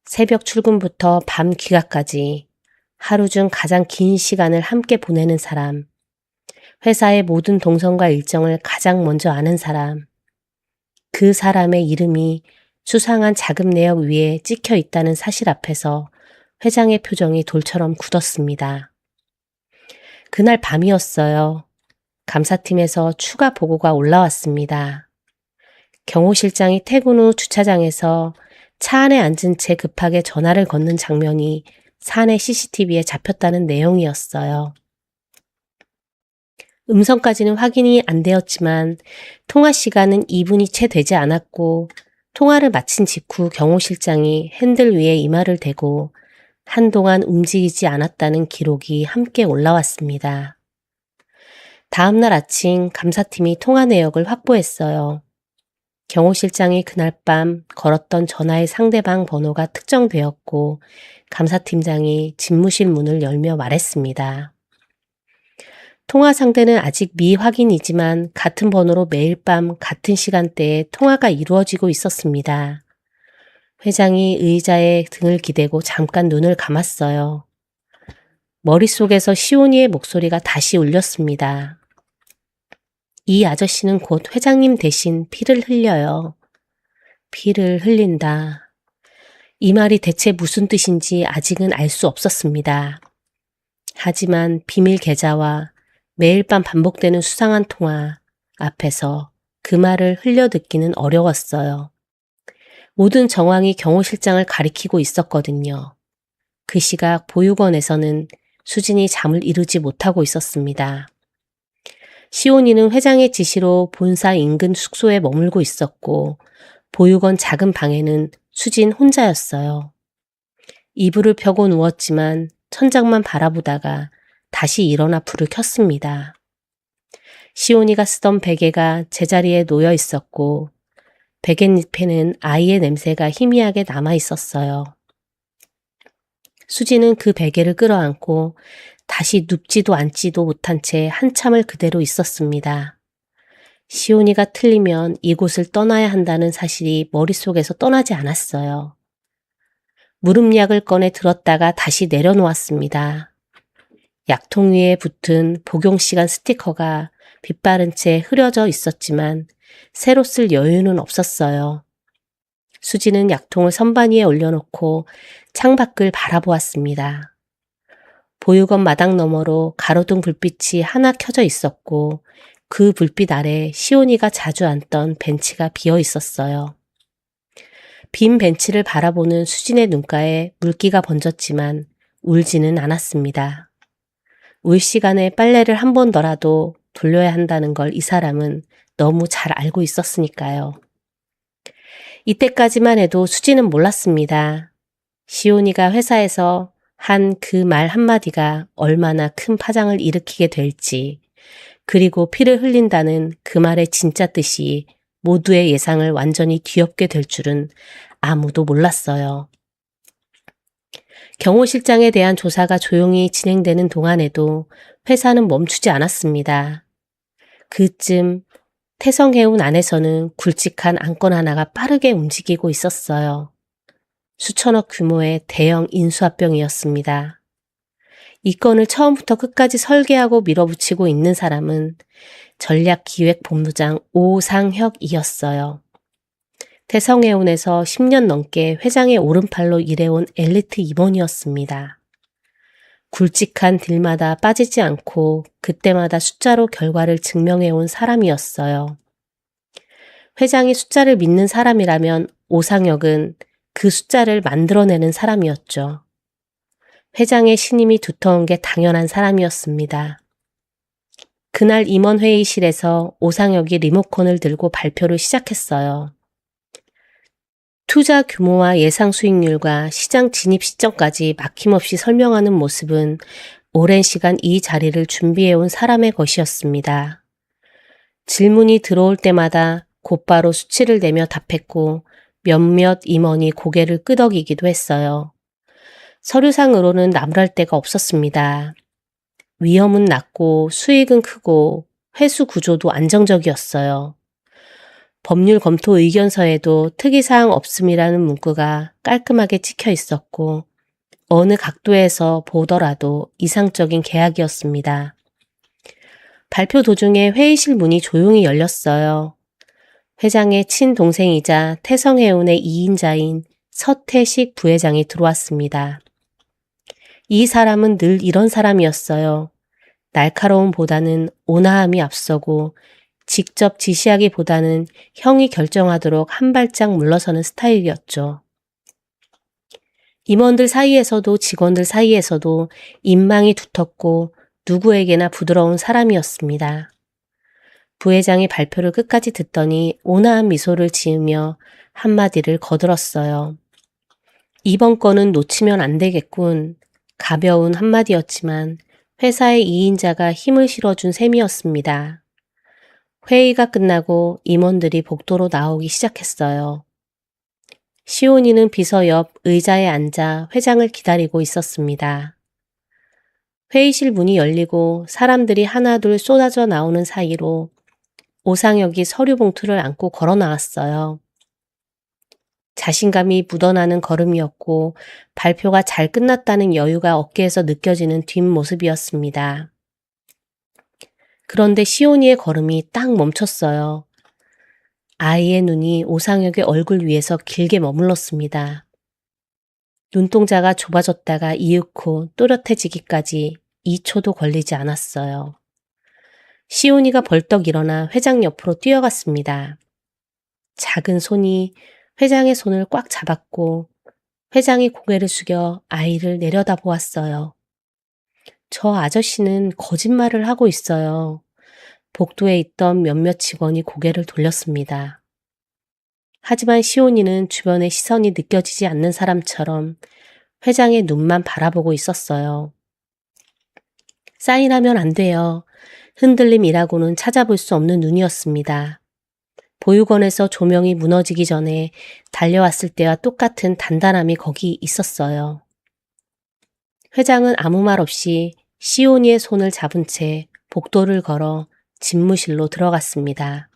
S3: 새벽 출근부터 밤 귀가까지 하루 중 가장 긴 시간을 함께 보내는 사람, 회사의 모든 동선과 일정을 가장 먼저 아는 사람, 그 사람의 이름이 수상한 자금 내역 위에 찍혀 있다는 사실 앞에서 회장의 표정이 돌처럼 굳었습니다. 그날 밤이었어요. 감사팀에서 추가 보고가 올라왔습니다. 경호실장이 퇴근 후 주차장에서 차 안에 앉은 채 급하게 전화를 건는 장면이 사내 CCTV에 잡혔다는 내용이었어요. 음성까지는 확인이 안 되었지만 통화 시간은 2분이 채 되지 않았고 통화를 마친 직후 경호실장이 핸들 위에 이마를 대고 한동안 움직이지 않았다는 기록이 함께 올라왔습니다. 다음 날 아침 감사팀이 통화 내역을 확보했어요. 경호실장이 그날 밤 걸었던 전화의 상대방 번호가 특정되었고 감사팀장이 집무실 문을 열며 말했습니다. 통화 상대는 아직 미확인이지만 같은 번호로 매일 밤 같은 시간대에 통화가 이루어지고 있었습니다. 회장이 의자에 등을 기대고 잠깐 눈을 감았어요. 머릿속에서 시온이의 목소리가 다시 울렸습니다. 이 아저씨는 곧 회장님 대신 피를 흘려요. 피를 흘린다. 이 말이 대체 무슨 뜻인지 아직은 알 수 없었습니다. 하지만 비밀 계좌와 매일 밤 반복되는 수상한 통화 앞에서 그 말을 흘려듣기는 어려웠어요. 모든 정황이 경호 실장을 가리키고 있었거든요. 그 시각 보육원에서는 수진이 잠을 이루지 못하고 있었습니다. 시온이는 회장의 지시로 본사 인근 숙소에 머물고 있었고 보육원 작은 방에는 수진 혼자였어요. 이불을 펴고 누웠지만 천장만 바라보다가 다시 일어나 불을 켰습니다. 시온이가 쓰던 베개가 제자리에 놓여 있었고 베갯잎에는 아이의 냄새가 희미하게 남아 있었어요. 수지는 그 베개를 끌어안고 다시 눕지도 앉지도 못한 채 한참을 그대로 있었습니다. 시온이가 틀리면 이곳을 떠나야 한다는 사실이 머릿속에서 떠나지 않았어요. 무릎약을 꺼내 들었다가 다시 내려놓았습니다. 약통 위에 붙은 복용시간 스티커가 빛바른 채 흐려져 있었지만 새로 쓸 여유는 없었어요. 수지는 약통을 선반 위에 올려놓고 창밖을 바라보았습니다. 보육원 마당 너머로 가로등 불빛이 하나 켜져 있었고 그 불빛 아래 시온이가 자주 앉던 벤치가 비어 있었어요. 빈 벤치를 바라보는 수진의 눈가에 물기가 번졌지만 울지는 않았습니다. 울 시간에 빨래를 한 번 더라도 돌려야 한다는 걸 이 사람은 너무 잘 알고 있었으니까요. 이때까지만 해도 수지는 몰랐습니다. 시온이가 회사에서 한 그 말 한마디가 얼마나 큰 파장을 일으키게 될지, 그리고 피를 흘린다는 그 말의 진짜 뜻이 모두의 예상을 완전히 뒤엎게 될 줄은 아무도 몰랐어요. 경호실장에 대한 조사가 조용히 진행되는 동안에도 회사는 멈추지 않았습니다. 그쯤 태성해운 안에서는 굵직한 안건 하나가 빠르게 움직이고 있었어요. 수천억 규모의 대형 인수합병이었습니다. 이 건을 처음부터 끝까지 설계하고 밀어붙이고 있는 사람은 전략기획본부장 오상혁이었어요. 태성해운에서 10년 넘게 회장의 오른팔로 일해온 엘리트 임원이었습니다. 굵직한 딜마다 빠지지 않고 그때마다 숫자로 결과를 증명해온 사람이었어요. 회장이 숫자를 믿는 사람이라면 오상혁은 그 숫자를 만들어내는 사람이었죠. 회장의 신임이 두터운 게 당연한 사람이었습니다. 그날 임원회의실에서 오상혁이 리모컨을 들고 발표를 시작했어요. 투자 규모와 예상 수익률과 시장 진입 시점까지 막힘없이 설명하는 모습은 오랜 시간 이 자리를 준비해온 사람의 것이었습니다. 질문이 들어올 때마다 곧바로 수치를 내며 답했고 몇몇 임원이 고개를 끄덕이기도 했어요. 서류상으로는 나무랄 데가 없었습니다. 위험은 낮고 수익은 크고 회수 구조도 안정적이었어요. 법률 검토 의견서에도 특이사항 없음이라는 문구가 깔끔하게 찍혀 있었고 어느 각도에서 보더라도 이상적인 계약이었습니다. 발표 도중에 회의실 문이 조용히 열렸어요. 회장의 친동생이자 태성해운의 2인자인 서태식 부회장이 들어왔습니다. 이 사람은 늘 이런 사람이었어요. 날카로움보다는 온화함이 앞서고 직접 지시하기보다는 형이 결정하도록 한 발짝 물러서는 스타일이었죠. 임원들 사이에서도 직원들 사이에서도 인망이 두텁고 누구에게나 부드러운 사람이었습니다. 부회장이 발표를 끝까지 듣더니 온화한 미소를 지으며 한마디를 거들었어요. 이번 건은 놓치면 안 되겠군. 가벼운 한마디였지만 회사의 2인자가 힘을 실어준 셈이었습니다. 회의가 끝나고 임원들이 복도로 나오기 시작했어요. 시온이는 비서 옆 의자에 앉아 회장을 기다리고 있었습니다. 회의실 문이 열리고 사람들이 하나둘 쏟아져 나오는 사이로 오상혁이 서류 봉투를 안고 걸어 나왔어요. 자신감이 묻어나는 걸음이었고 발표가 잘 끝났다는 여유가 어깨에서 느껴지는 뒷모습이었습니다. 그런데 시온이의 걸음이 딱 멈췄어요. 아이의 눈이 오상혁의 얼굴 위에서 길게 머물렀습니다. 눈동자가 좁아졌다가 이윽고 또렷해지기까지 2초도 걸리지 않았어요. 시온이가 벌떡 일어나 회장 옆으로 뛰어갔습니다. 작은 손이 회장의 손을 꽉 잡았고 회장이 고개를 숙여 아이를 내려다보았어요. 저 아저씨는 거짓말을 하고 있어요. 복도에 있던 몇몇 직원이 고개를 돌렸습니다. 하지만 시온이는 주변의 시선이 느껴지지 않는 사람처럼 회장의 눈만 바라보고 있었어요. 사인하면 안 돼요. 흔들림이라고는 찾아볼 수 없는 눈이었습니다. 보육원에서 조명이 무너지기 전에 달려왔을 때와 똑같은 단단함이 거기 있었어요. 회장은 아무 말 없이 시온이의 손을 잡은 채 복도를 걸어 집무실로 들어갔습니다.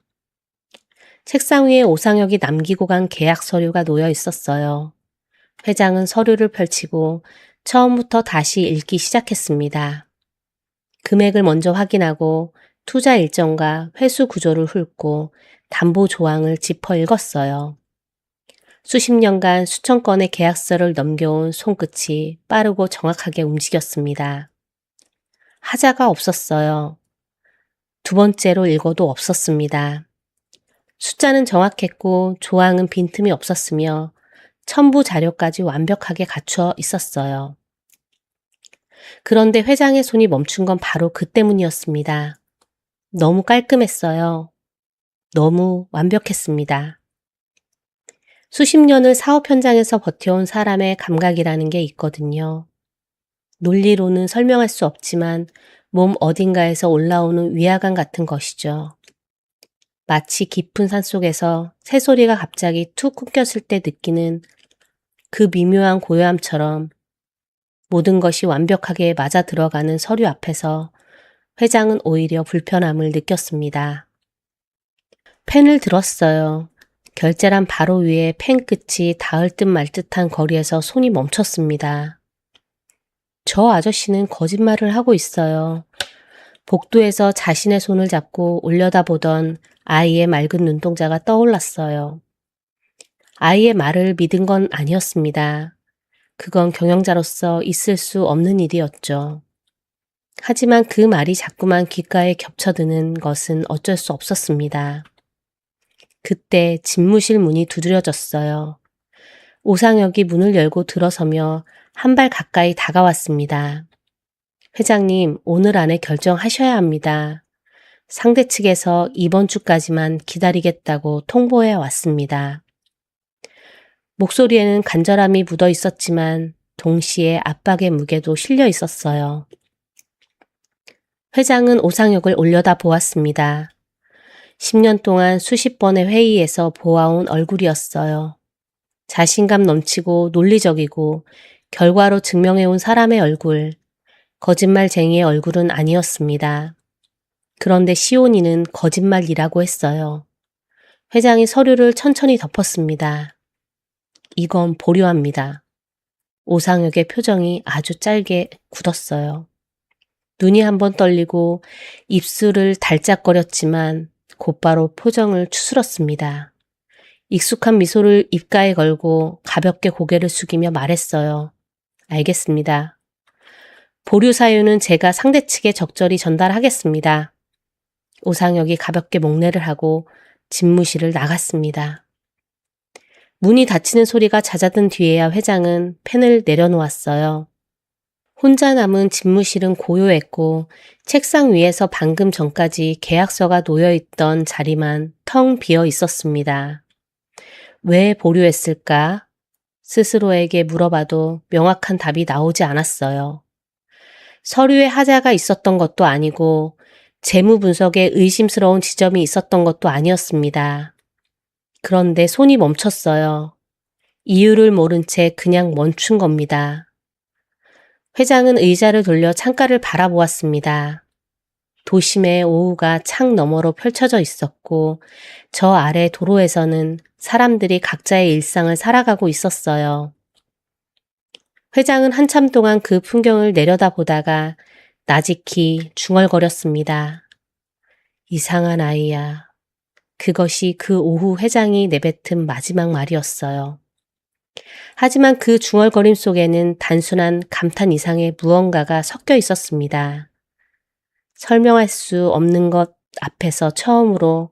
S3: 책상 위에 오상혁이 남기고 간 계약 서류가 놓여 있었어요. 회장은 서류를 펼치고 처음부터 다시 읽기 시작했습니다. 금액을 먼저 확인하고 투자 일정과 회수 구조를 훑고 담보 조항을 짚어 읽었어요. 수십 년간 수천 건의 계약서를 넘겨온 손끝이 빠르고 정확하게 움직였습니다. 하자가 없었어요. 두 번째로 읽어도 없었습니다. 숫자는 정확했고 조항은 빈틈이 없었으며 첨부 자료까지 완벽하게 갖추어 있었어요. 그런데 회장의 손이 멈춘 건 바로 그 때문이었습니다. 너무 깔끔했어요. 너무 완벽했습니다. 수십 년을 사업 현장에서 버텨온 사람의 감각이라는 게 있거든요. 논리로는 설명할 수 없지만 몸 어딘가에서 올라오는 위화감 같은 것이죠. 마치 깊은 산속에서 새소리가 갑자기 툭 끊겼을 때 느끼는 그 미묘한 고요함처럼 모든 것이 완벽하게 맞아 들어가는 서류 앞에서 회장은 오히려 불편함을 느꼈습니다. 펜을 들었어요. 결제란 바로 위에 펜 끝이 닿을 듯 말 듯한 거리에서 손이 멈췄습니다. 저 아저씨는 거짓말을 하고 있어요. 복도에서 자신의 손을 잡고 올려다보던 아이의 맑은 눈동자가 떠올랐어요. 아이의 말을 믿은 건 아니었습니다. 그건 경영자로서 있을 수 없는 일이었죠. 하지만 그 말이 자꾸만 귓가에 겹쳐드는 것은 어쩔 수 없었습니다. 그때 집무실 문이 두드려졌어요. 오상혁이 문을 열고 들어서며 한 발 가까이 다가왔습니다. 회장님, 오늘 안에 결정하셔야 합니다. 상대 측에서 이번 주까지만 기다리겠다고 통보해 왔습니다. 목소리에는 간절함이 묻어 있었지만 동시에 압박의 무게도 실려 있었어요. 회장은 오상혁을 올려다보았습니다. 10년 동안 수십 번의 회의에서 보아온 얼굴이었어요. 자신감 넘치고 논리적이고 결과로 증명해온 사람의 얼굴, 거짓말쟁이의 얼굴은 아니었습니다. 그런데 시온이는 거짓말이라고 했어요. 회장이 서류를 천천히 덮었습니다. 이건 보류합니다. 오상혁의 표정이 아주 짧게 굳었어요. 눈이 한번 떨리고 입술을 달짝거렸지만 곧바로 표정을 추스렀습니다. 익숙한 미소를 입가에 걸고 가볍게 고개를 숙이며 말했어요. 알겠습니다. 보류 사유는 제가 상대 측에 적절히 전달하겠습니다. 오상혁이 가볍게 목례를 하고 집무실을 나갔습니다. 문이 닫히는 소리가 잦아든 뒤에야 회장은 펜을 내려놓았어요. 혼자 남은 집무실은 고요했고 책상 위에서 방금 전까지 계약서가 놓여있던 자리만 텅 비어 있었습니다. 왜 보류했을까? 스스로에게 물어봐도 명확한 답이 나오지 않았어요. 서류에 하자가 있었던 것도 아니고 재무 분석에 의심스러운 지점이 있었던 것도 아니었습니다. 그런데 손이 멈췄어요. 이유를 모른 채 그냥 멈춘 겁니다. 회장은 의자를 돌려 창가를 바라보았습니다. 도심의 오후가 창 너머로 펼쳐져 있었고 저 아래 도로에서는 사람들이 각자의 일상을 살아가고 있었어요. 회장은 한참 동안 그 풍경을 내려다보다가 나직히 중얼거렸습니다. 이상한 아이야. 그것이 그 오후 회장이 내뱉은 마지막 말이었어요. 하지만 그 중얼거림 속에는 단순한 감탄 이상의 무언가가 섞여 있었습니다. 설명할 수 없는 것 앞에서 처음으로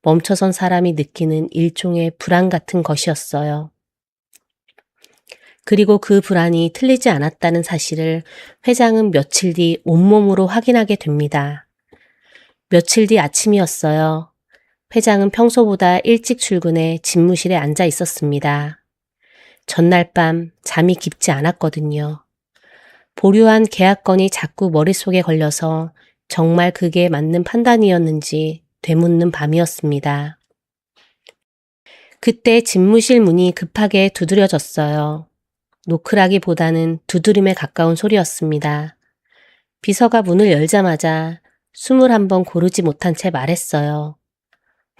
S3: 멈춰선 사람이 느끼는 일종의 불안 같은 것이었어요. 그리고 그 불안이 틀리지 않았다는 사실을 회장은 며칠 뒤 온몸으로 확인하게 됩니다. 며칠 뒤 아침이었어요. 회장은 평소보다 일찍 출근해 집무실에 앉아 있었습니다. 전날 밤 잠이 깊지 않았거든요. 보류한 계약건이 자꾸 머릿속에 걸려서 정말 그게 맞는 판단이었는지 되묻는 밤이었습니다. 그때 집무실 문이 급하게 두드려졌어요. 노크라기보다는 두드림에 가까운 소리였습니다. 비서가 문을 열자마자 21번 고르지 못한 채 말했어요.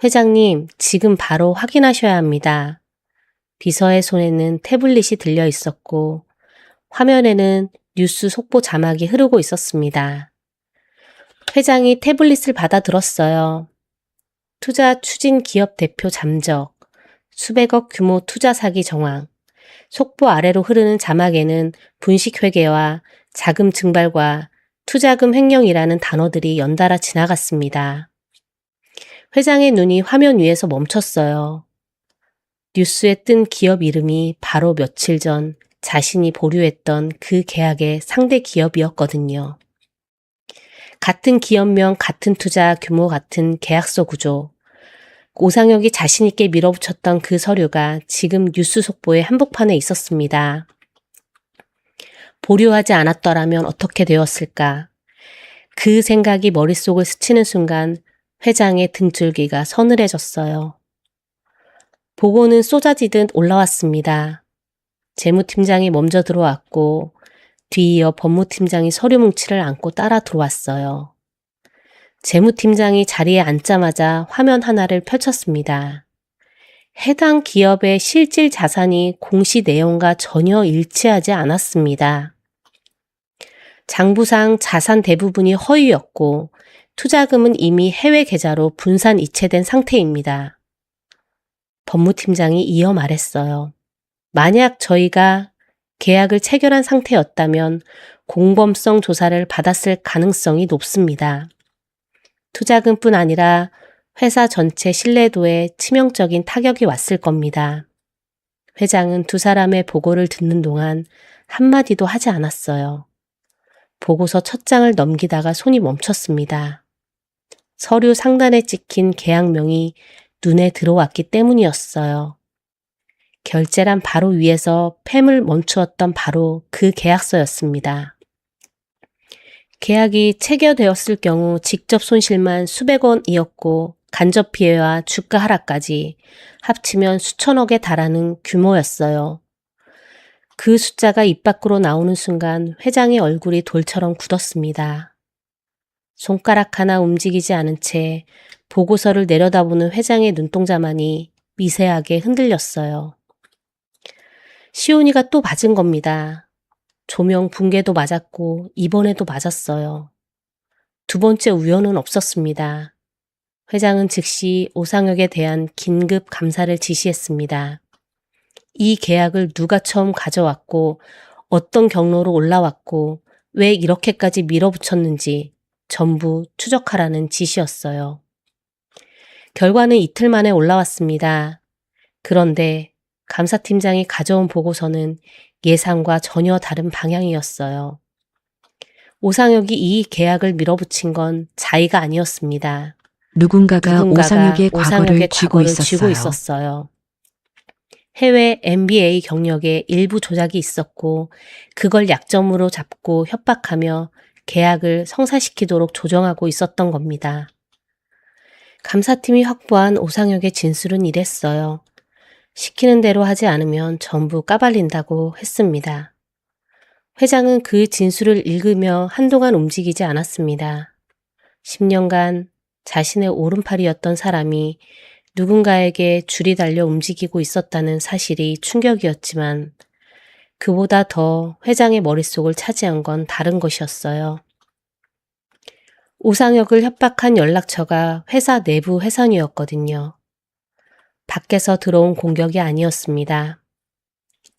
S3: 회장님, 지금 바로 확인하셔야 합니다. 비서의 손에는 태블릿이 들려 있었고 화면에는 뉴스 속보 자막이 흐르고 있었습니다. 회장이 태블릿을 받아 들었어요. 투자 추진 기업 대표 잠적, 수백억 규모 투자 사기 정황, 속보 아래로 흐르는 자막에는 분식회계와 자금 증발과 투자금 횡령이라는 단어들이 연달아 지나갔습니다. 회장의 눈이 화면 위에서 멈췄어요. 뉴스에 뜬 기업 이름이 바로 며칠 전 자신이 보류했던 그 계약의 상대 기업이었거든요. 같은 기업명, 같은 투자 규모, 같은 계약서 구조. 오상혁이 자신 있게 밀어붙였던 그 서류가 지금 뉴스 속보의 한복판에 있었습니다. 보류하지 않았더라면 어떻게 되었을까? 그 생각이 머릿속을 스치는 순간 회장의 등줄기가 서늘해졌어요. 보고는 쏟아지듯 올라왔습니다. 재무팀장이 먼저 들어왔고 뒤이어 법무팀장이 서류 뭉치를 안고 따라 들어왔어요. 재무팀장이 자리에 앉자마자 화면 하나를 펼쳤습니다. 해당 기업의 실질 자산이 공시 내용과 전혀 일치하지 않았습니다. 장부상 자산 대부분이 허위였고 투자금은 이미 해외 계좌로 분산 이체된 상태입니다. 법무팀장이 이어 말했어요. 만약 저희가 계약을 체결한 상태였다면 공범성 조사를 받았을 가능성이 높습니다. 투자금뿐 아니라 회사 전체 신뢰도에 치명적인 타격이 왔을 겁니다. 회장은 두 사람의 보고를 듣는 동안 한마디도 하지 않았어요. 보고서 첫 장을 넘기다가 손이 멈췄습니다. 서류 상단에 찍힌 계약명이 눈에 들어왔기 때문이었어요. 결제란 바로 위에서 펜을 멈추었던 바로 그 계약서였습니다. 계약이 체결되었을 경우 직접 손실만 수백 원이었고 간접 피해와 주가 하락까지 합치면 수천억에 달하는 규모였어요. 그 숫자가 입 밖으로 나오는 순간 회장의 얼굴이 돌처럼 굳었습니다. 손가락 하나 움직이지 않은 채 보고서를 내려다보는 회장의 눈동자만이 미세하게 흔들렸어요. 시온이가 또 맞은 겁니다. 조명 붕괴도 맞았고 이번에도 맞았어요. 두 번째 우연은 없었습니다. 회장은 즉시 오상혁에 대한 긴급 감사를 지시했습니다. 이 계약을 누가 처음 가져왔고 어떤 경로로 올라왔고 왜 이렇게까지 밀어붙였는지 전부 추적하라는 지시였어요. 결과는 이틀 만에 올라왔습니다. 그런데 감사팀장이 가져온 보고서는 예상과 전혀 다른 방향이었어요. 오상혁이 이 계약을 밀어붙인 건 자의가 아니었습니다.
S2: 누군가가 오상혁의 과거를 쥐고
S3: 쥐고
S2: 있었어요.
S3: 있었어요. 해외 MBA 경력에 일부 조작이 있었고 그걸 약점으로 잡고 협박하며 계약을 성사시키도록 조정하고 있었던 겁니다. 감사팀이 확보한 오상혁의 진술은 이랬어요. 시키는 대로 하지 않으면 전부 까발린다고 했습니다. 회장은 그 진술을 읽으며 한동안 움직이지 않았습니다. 10년간 자신의 오른팔이었던 사람이 누군가에게 줄이 달려 움직이고 있었다는 사실이 충격이었지만 그보다 더 회장의 머릿속을 차지한 건 다른 것이었어요. 오상혁을 협박한 연락처가 회사 내부 회선이었거든요. 밖에서 들어온 공격이 아니었습니다.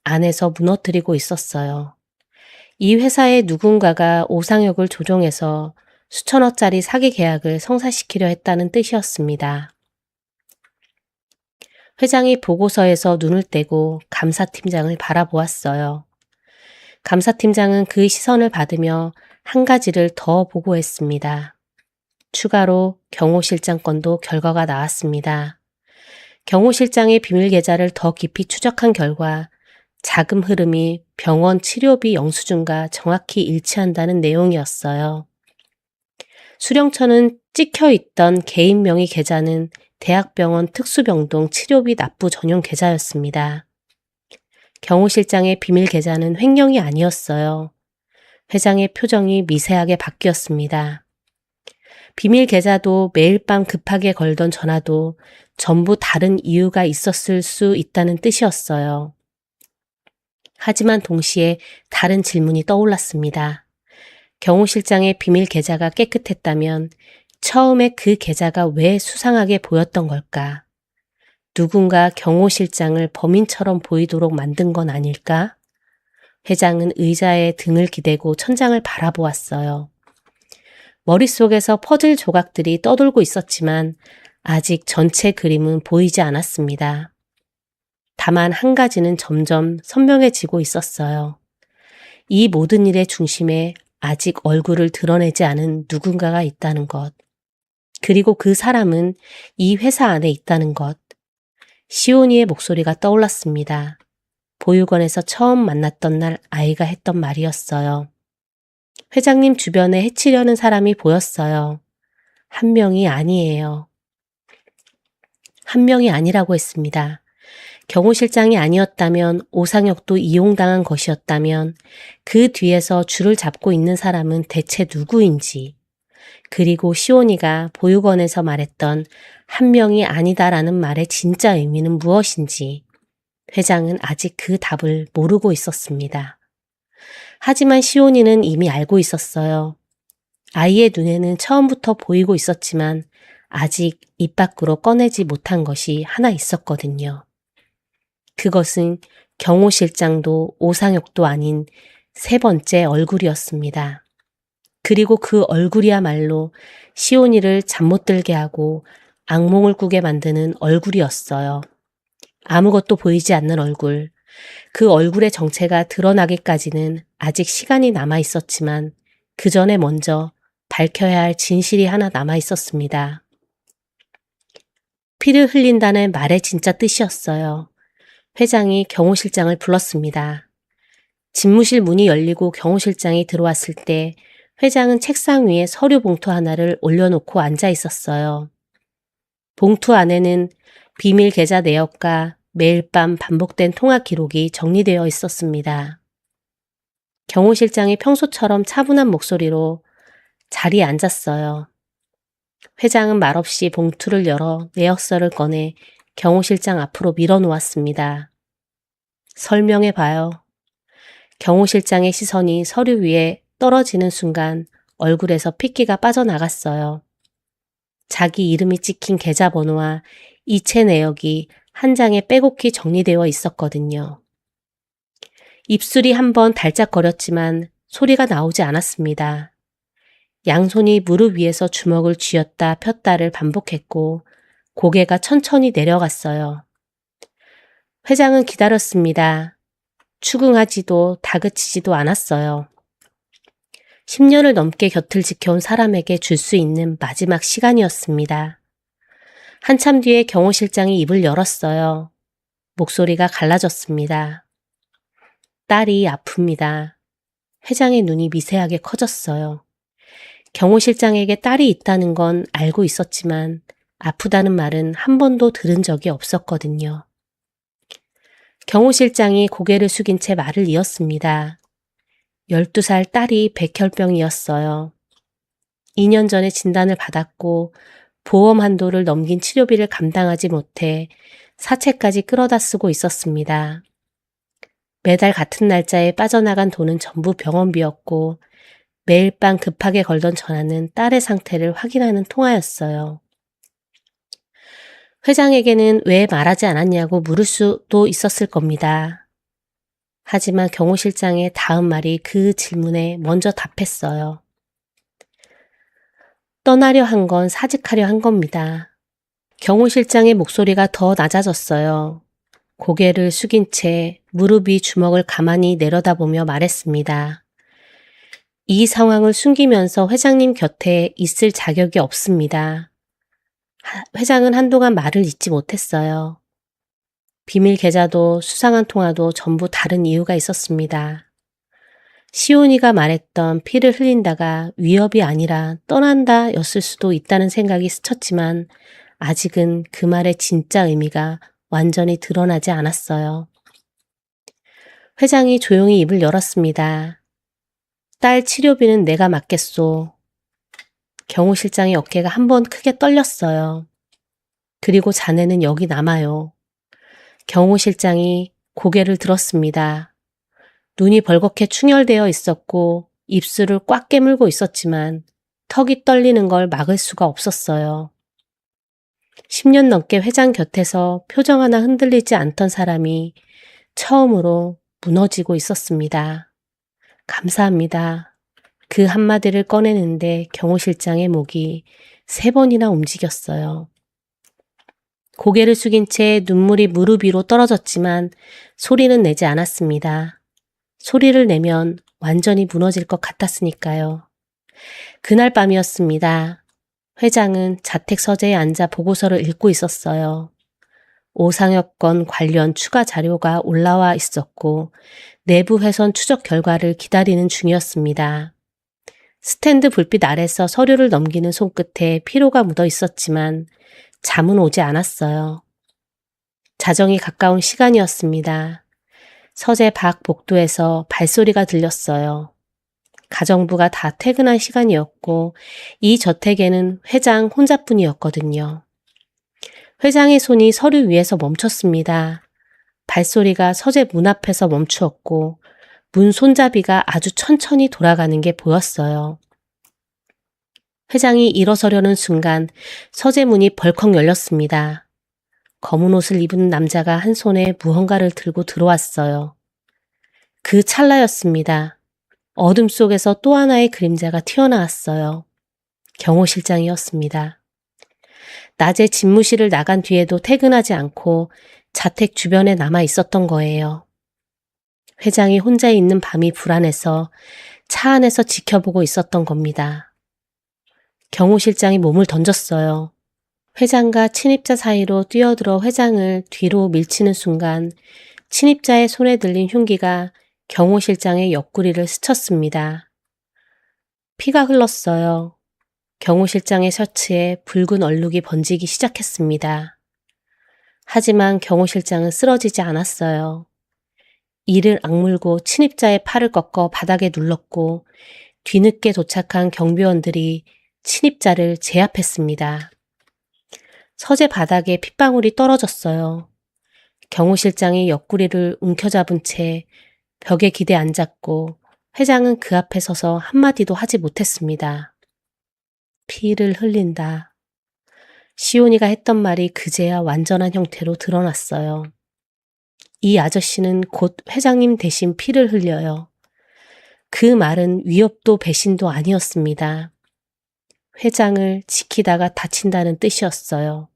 S3: 안에서 무너뜨리고 있었어요. 이 회사의 누군가가 오상혁을 조종해서 수천억짜리 사기 계약을 성사시키려 했다는 뜻이었습니다. 회장이 보고서에서 눈을 떼고 감사팀장을 바라보았어요. 감사팀장은 그 시선을 받으며 한 가지를 더 보고했습니다. 추가로 경호실장 건도 결과가 나왔습니다. 경호실장의 비밀 계좌를 더 깊이 추적한 결과 자금 흐름이 병원 치료비 영수증과 정확히 일치한다는 내용이었어요. 수령처는 찍혀있던 개인 명의 계좌는 대학병원 특수병동 치료비 납부 전용 계좌였습니다. 경호실장의 비밀 계좌는 횡령이 아니었어요. 회장의 표정이 미세하게 바뀌었습니다. 비밀 계좌도 매일 밤 급하게 걸던 전화도 전부 다른 이유가 있었을 수 있다는 뜻이었어요. 하지만 동시에 다른 질문이 떠올랐습니다. 경호실장의 비밀 계좌가 깨끗했다면 처음에 그 계좌가 왜 수상하게 보였던 걸까? 누군가 경호실장을 범인처럼 보이도록 만든 건 아닐까? 회장은 의자에 등을 기대고 천장을 바라보았어요. 머릿속에서 퍼즐 조각들이 떠돌고 있었지만 아직 전체 그림은 보이지 않았습니다. 다만 한 가지는 점점 선명해지고 있었어요. 이 모든 일의 중심에 아직 얼굴을 드러내지 않은 누군가가 있다는 것. 그리고 그 사람은 이 회사 안에 있다는 것. 시온이의 목소리가 떠올랐습니다. 보육원에서 처음 만났던 날 아이가 했던 말이었어요. 회장님 주변에 해치려는 사람이 보였어요. 한 명이 아니에요. 한 명이 아니라고 했습니다. 경호실장이 아니었다면, 오상혁도 이용당한 것이었다면 그 뒤에서 줄을 잡고 있는 사람은 대체 누구인지, 그리고 시온이가 보육원에서 말했던 한 명이 아니다라는 말의 진짜 의미는 무엇인지 회장은 아직 그 답을 모르고 있었습니다. 하지만 시온이는 이미 알고 있었어요. 아이의 눈에는 처음부터 보이고 있었지만 아직 입 밖으로 꺼내지 못한 것이 하나 있었거든요. 그것은 경호실장도 오상혁도 아닌 세 번째 얼굴이었습니다. 그리고 그 얼굴이야말로 시온이를 잠 못 들게 하고 악몽을 꾸게 만드는 얼굴이었어요. 아무것도 보이지 않는 얼굴. 그 얼굴의 정체가 드러나기까지는 아직 시간이 남아 있었지만 그 전에 먼저 밝혀야 할 진실이 하나 남아 있었습니다. 피를 흘린다는 말의 진짜 뜻이었어요. 회장이 경호실장을 불렀습니다. 집무실 문이 열리고 경호실장이 들어왔을 때 회장은 책상 위에 서류 봉투 하나를 올려놓고 앉아 있었어요. 봉투 안에는 비밀 계좌 내역과 매일 밤 반복된 통화 기록이 정리되어 있었습니다. 경호실장이 평소처럼 차분한 목소리로 자리에 앉았어요. 회장은 말없이 봉투를 열어 내역서를 꺼내 경호실장 앞으로 밀어놓았습니다. 설명해봐요. 경호실장의 시선이 서류 위에 떨어지는 순간 얼굴에서 핏기가 빠져나갔어요. 자기 이름이 찍힌 계좌번호와 이체 내역이 한 장에 빼곡히 정리되어 있었거든요. 입술이 한번 달짝거렸지만 소리가 나오지 않았습니다. 양손이 무릎 위에서 주먹을 쥐었다 폈다를 반복했고 고개가 천천히 내려갔어요. 회장은 기다렸습니다. 추궁하지도 다그치지도 않았어요. 10년을 넘게 곁을 지켜온 사람에게 줄 수 있는 마지막 시간이었습니다. 한참 뒤에 경호실장이 입을 열었어요. 목소리가 갈라졌습니다. 딸이 아픕니다. 회장의 눈이 미세하게 커졌어요. 경호실장에게 딸이 있다는 건 알고 있었지만 아프다는 말은 한 번도 들은 적이 없었거든요. 경호실장이 고개를 숙인 채 말을 이었습니다. 12살 딸이 백혈병이었어요. 2년 전에 진단을 받았고 보험 한도를 넘긴 치료비를 감당하지 못해 사채까지 끌어다 쓰고 있었습니다. 매달 같은 날짜에 빠져나간 돈은 전부 병원비였고 매일 밤 급하게 걸던 전화는 딸의 상태를 확인하는 통화였어요. 회장에게는 왜 말하지 않았냐고 물을 수도 있었을 겁니다. 하지만 경호실장의 다음 말이 그 질문에 먼저 답했어요. 떠나려 한 건 사직하려 한 겁니다. 경호 실장의 목소리가 더 낮아졌어요. 고개를 숙인 채 무릎 위 주먹을 가만히 내려다보며 말했습니다. 이 상황을 숨기면서 회장님 곁에 있을 자격이 없습니다. 회장은 한동안 말을 잇지 못했어요. 비밀 계좌도 수상한 통화도 전부 다른 이유가 있었습니다. 시온이가 말했던 피를 흘린다가 위협이 아니라 떠난다 였을 수도 있다는 생각이 스쳤지만 아직은 그 말의 진짜 의미가 완전히 드러나지 않았어요. 회장이 조용히 입을 열었습니다. 딸 치료비는 내가 맡겠소. 경호 실장의 어깨가 한 번 크게 떨렸어요. 그리고 자네는 여기 남아요. 경호 실장이 고개를 들었습니다. 눈이 벌겋게 충혈되어 있었고 입술을 꽉 깨물고 있었지만 턱이 떨리는 걸 막을 수가 없었어요. 10년 넘게 회장 곁에서 표정 하나 흔들리지 않던 사람이 처음으로 무너지고 있었습니다. 감사합니다. 그 한마디를 꺼내는데 경호 실장의 목이 3번이나 움직였어요. 고개를 숙인 채 눈물이 무릎 위로 떨어졌지만 소리는 내지 않았습니다. 소리를 내면 완전히 무너질 것 같았으니까요. 그날 밤이었습니다. 회장은 자택 서재에 앉아 보고서를 읽고 있었어요. 오상혁 건 관련 추가 자료가 올라와 있었고 내부 훼손 추적 결과를 기다리는 중이었습니다. 스탠드 불빛 아래서 서류를 넘기는 손끝에 피로가 묻어 있었지만 잠은 오지 않았어요. 자정이 가까운 시간이었습니다. 서재 밖 복도에서 발소리가 들렸어요. 가정부가 다 퇴근한 시간이었고 이 저택에는 회장 혼자뿐이었거든요. 회장의 손이 서류 위에서 멈췄습니다. 발소리가 서재 문 앞에서 멈추었고 문 손잡이가 아주 천천히 돌아가는 게 보였어요. 회장이 일어서려는 순간 서재 문이 벌컥 열렸습니다. 검은 옷을 입은 남자가 한 손에 무언가를 들고 들어왔어요. 그 찰나였습니다. 어둠 속에서 또 하나의 그림자가 튀어나왔어요. 경호 실장이었습니다. 낮에 집무실을 나간 뒤에도 퇴근하지 않고 자택 주변에 남아 있었던 거예요. 회장이 혼자 있는 밤이 불안해서 차 안에서 지켜보고 있었던 겁니다. 경호 실장이 몸을 던졌어요. 회장과 침입자 사이로 뛰어들어 회장을 뒤로 밀치는 순간 침입자의 손에 들린 흉기가 경호 실장의 옆구리를 스쳤습니다. 피가 흘렀어요. 경호 실장의 셔츠에 붉은 얼룩이 번지기 시작했습니다. 하지만 경호 실장은 쓰러지지 않았어요. 이를 악물고 침입자의 팔을 꺾어 바닥에 눌렀고 뒤늦게 도착한 경비원들이 침입자를 제압했습니다. 서재 바닥에 핏방울이 떨어졌어요. 경호 실장이 옆구리를 움켜잡은 채 벽에 기대 앉았고 회장은 그 앞에 서서 한마디도 하지 못했습니다. 피를 흘린다. 시온이가 했던 말이 그제야 완전한 형태로 드러났어요. 이 아저씨는 곧 회장님 대신 피를 흘려요. 그 말은 위협도 배신도 아니었습니다. 회장을 지키다가 다친다는 뜻이었어요.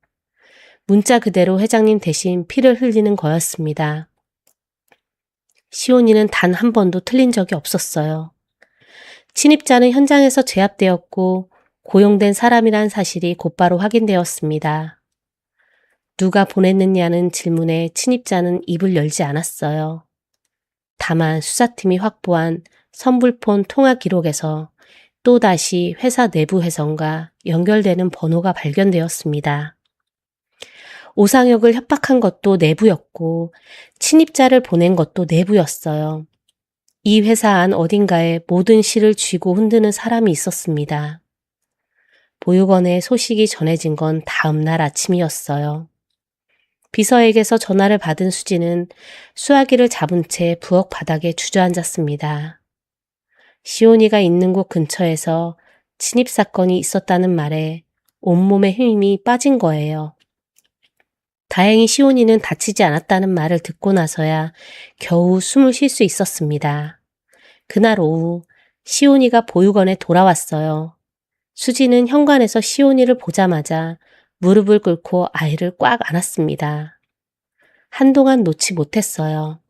S3: 문자 그대로 회장님 대신 피를 흘리는 거였습니다. 시온이는 단 한 번도 틀린 적이 없었어요. 침입자는 현장에서 제압되었고 고용된 사람이란 사실이 곧바로 확인되었습니다. 누가 보냈느냐는 질문에 침입자는 입을 열지 않았어요. 다만 수사팀이 확보한 선불폰 통화 기록에서 또다시 회사 내부 훼손과 연결되는 번호가 발견되었습니다. 오상혁을 협박한 것도 내부였고 침입자를 보낸 것도 내부였어요. 이 회사 안 어딘가에 모든 실을 쥐고 흔드는 사람이 있었습니다. 보육원에 소식이 전해진 건 다음 날 아침이었어요. 비서에게서 전화를 받은 수지는 수화기를 잡은 채 부엌 바닥에 주저앉았습니다. 시온이가 있는 곳 근처에서 침입 사건이 있었다는 말에 온몸에 힘이 빠진 거예요. 다행히 시온이는 다치지 않았다는 말을 듣고 나서야 겨우 숨을 쉴 수 있었습니다. 그날 오후 시온이가 보육원에 돌아왔어요. 수지는 현관에서 시온이를 보자마자 무릎을 꿇고 아이를 꽉 안았습니다. 한동안 놓지 못했어요.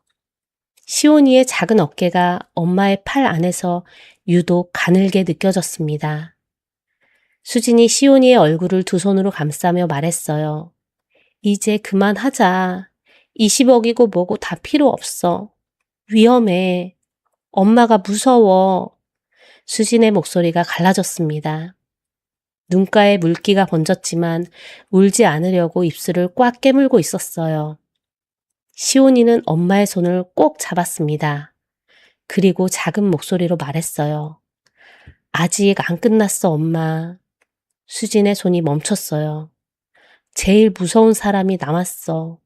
S3: 시온이의 작은 어깨가 엄마의 팔 안에서 유독 가늘게 느껴졌습니다. 수진이 시온이의 얼굴을 두 손으로 감싸며 말했어요. 이제 그만하자. 20억이고 뭐고 다 필요 없어. 위험해. 엄마가 무서워. 수진의 목소리가 갈라졌습니다. 눈가에 물기가 번졌지만 울지 않으려고 입술을 꽉 깨물고 있었어요. 시온이는 엄마의 손을 꼭 잡았습니다. 그리고 작은 목소리로 말했어요. 아직 안 끝났어, 엄마. 수진의 손이 멈췄어요. 제일 무서운 사람이 남았어.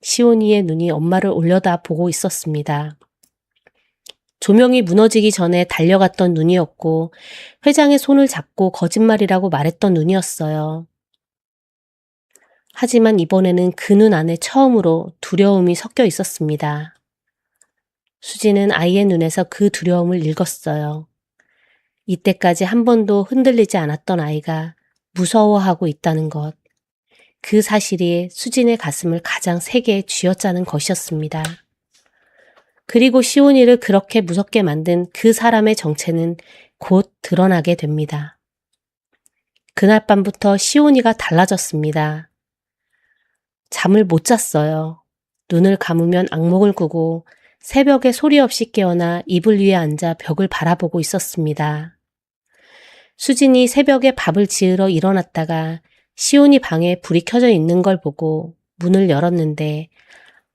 S3: 시온이의 눈이 엄마를 올려다보고 있었습니다. 조명이 무너지기 전에 달려갔던 눈이었고 회장의 손을 잡고 거짓말이라고 말했던 눈이었어요. 하지만 이번에는 그 눈 안에 처음으로 두려움이 섞여 있었습니다. 수지는 아이의 눈에서 그 두려움을 읽었어요. 이때까지 한 번도 흔들리지 않았던 아이가 무서워하고 있다는 것. 그 사실이 수진의 가슴을 가장 세게 쥐어짜는 것이었습니다. 그리고 시온이를 그렇게 무섭게 만든 그 사람의 정체는 곧 드러나게 됩니다. 그날 밤부터 시온이가 달라졌습니다. 잠을 못 잤어요. 눈을 감으면 악몽을 꾸고 새벽에 소리 없이 깨어나 이불 위에 앉아 벽을 바라보고 있었습니다. 수진이 새벽에 밥을 지으러 일어났다가 시온이 방에 불이 켜져 있는 걸 보고 문을 열었는데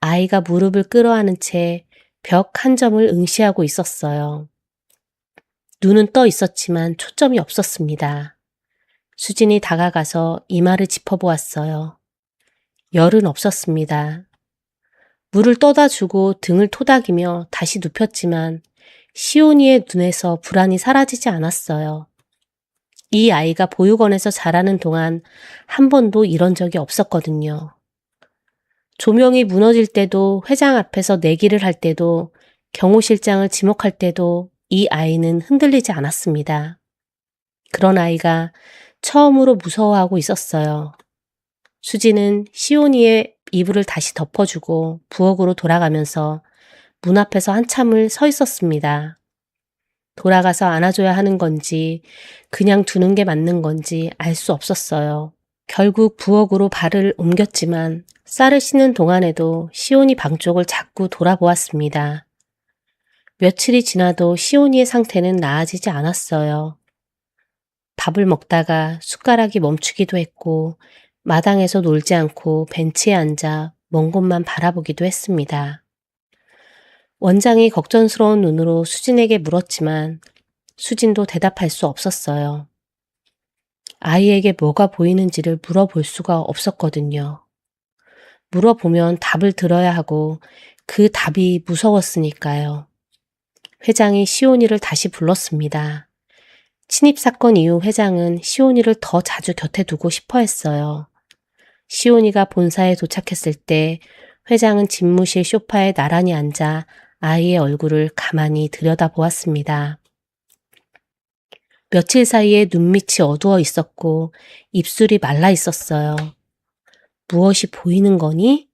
S3: 아이가 무릎을 끌어안은 채 벽 한 점을 응시하고 있었어요. 눈은 떠 있었지만 초점이 없었습니다. 수진이 다가가서 이마를 짚어보았어요. 열은 없었습니다. 물을 떠다 주고 등을 토닥이며 다시 눕혔지만 시온이의 눈에서 불안이 사라지지 않았어요. 이 아이가 보육원에서 자라는 동안 한 번도 이런 적이 없었거든요. 조명이 무너질 때도, 회장 앞에서 내기를 할 때도, 경호실장을 지목할 때도 이 아이는 흔들리지 않았습니다. 그런 아이가 처음으로 무서워하고 있었어요. 수지는 시온이의 이불을 다시 덮어주고 부엌으로 돌아가면서 문 앞에서 한참을 서 있었습니다. 돌아가서 안아줘야 하는 건지 그냥 두는 게 맞는 건지 알 수 없었어요. 결국 부엌으로 발을 옮겼지만 쌀을 씻는 동안에도 시온이 방 쪽을 자꾸 돌아보았습니다. 며칠이 지나도 시온이의 상태는 나아지지 않았어요. 밥을 먹다가 숟가락이 멈추기도 했고 마당에서 놀지 않고 벤치에 앉아 먼 곳만 바라보기도 했습니다. 원장이 걱정스러운 눈으로 수진에게 물었지만 수진도 대답할 수 없었어요. 아이에게 뭐가 보이는지를 물어볼 수가 없었거든요. 물어보면 답을 들어야 하고 그 답이 무서웠으니까요. 회장이 시온이를 다시 불렀습니다. 친입사건 이후 회장은 시온이를 더 자주 곁에 두고 싶어 했어요. 시온이가 본사에 도착했을 때 회장은 집무실 소파에 나란히 앉아 아이의 얼굴을 가만히 들여다보았습니다. 며칠 사이에 눈밑이 어두워 있었고 입술이 말라 있었어요. 무엇이 보이는 거니?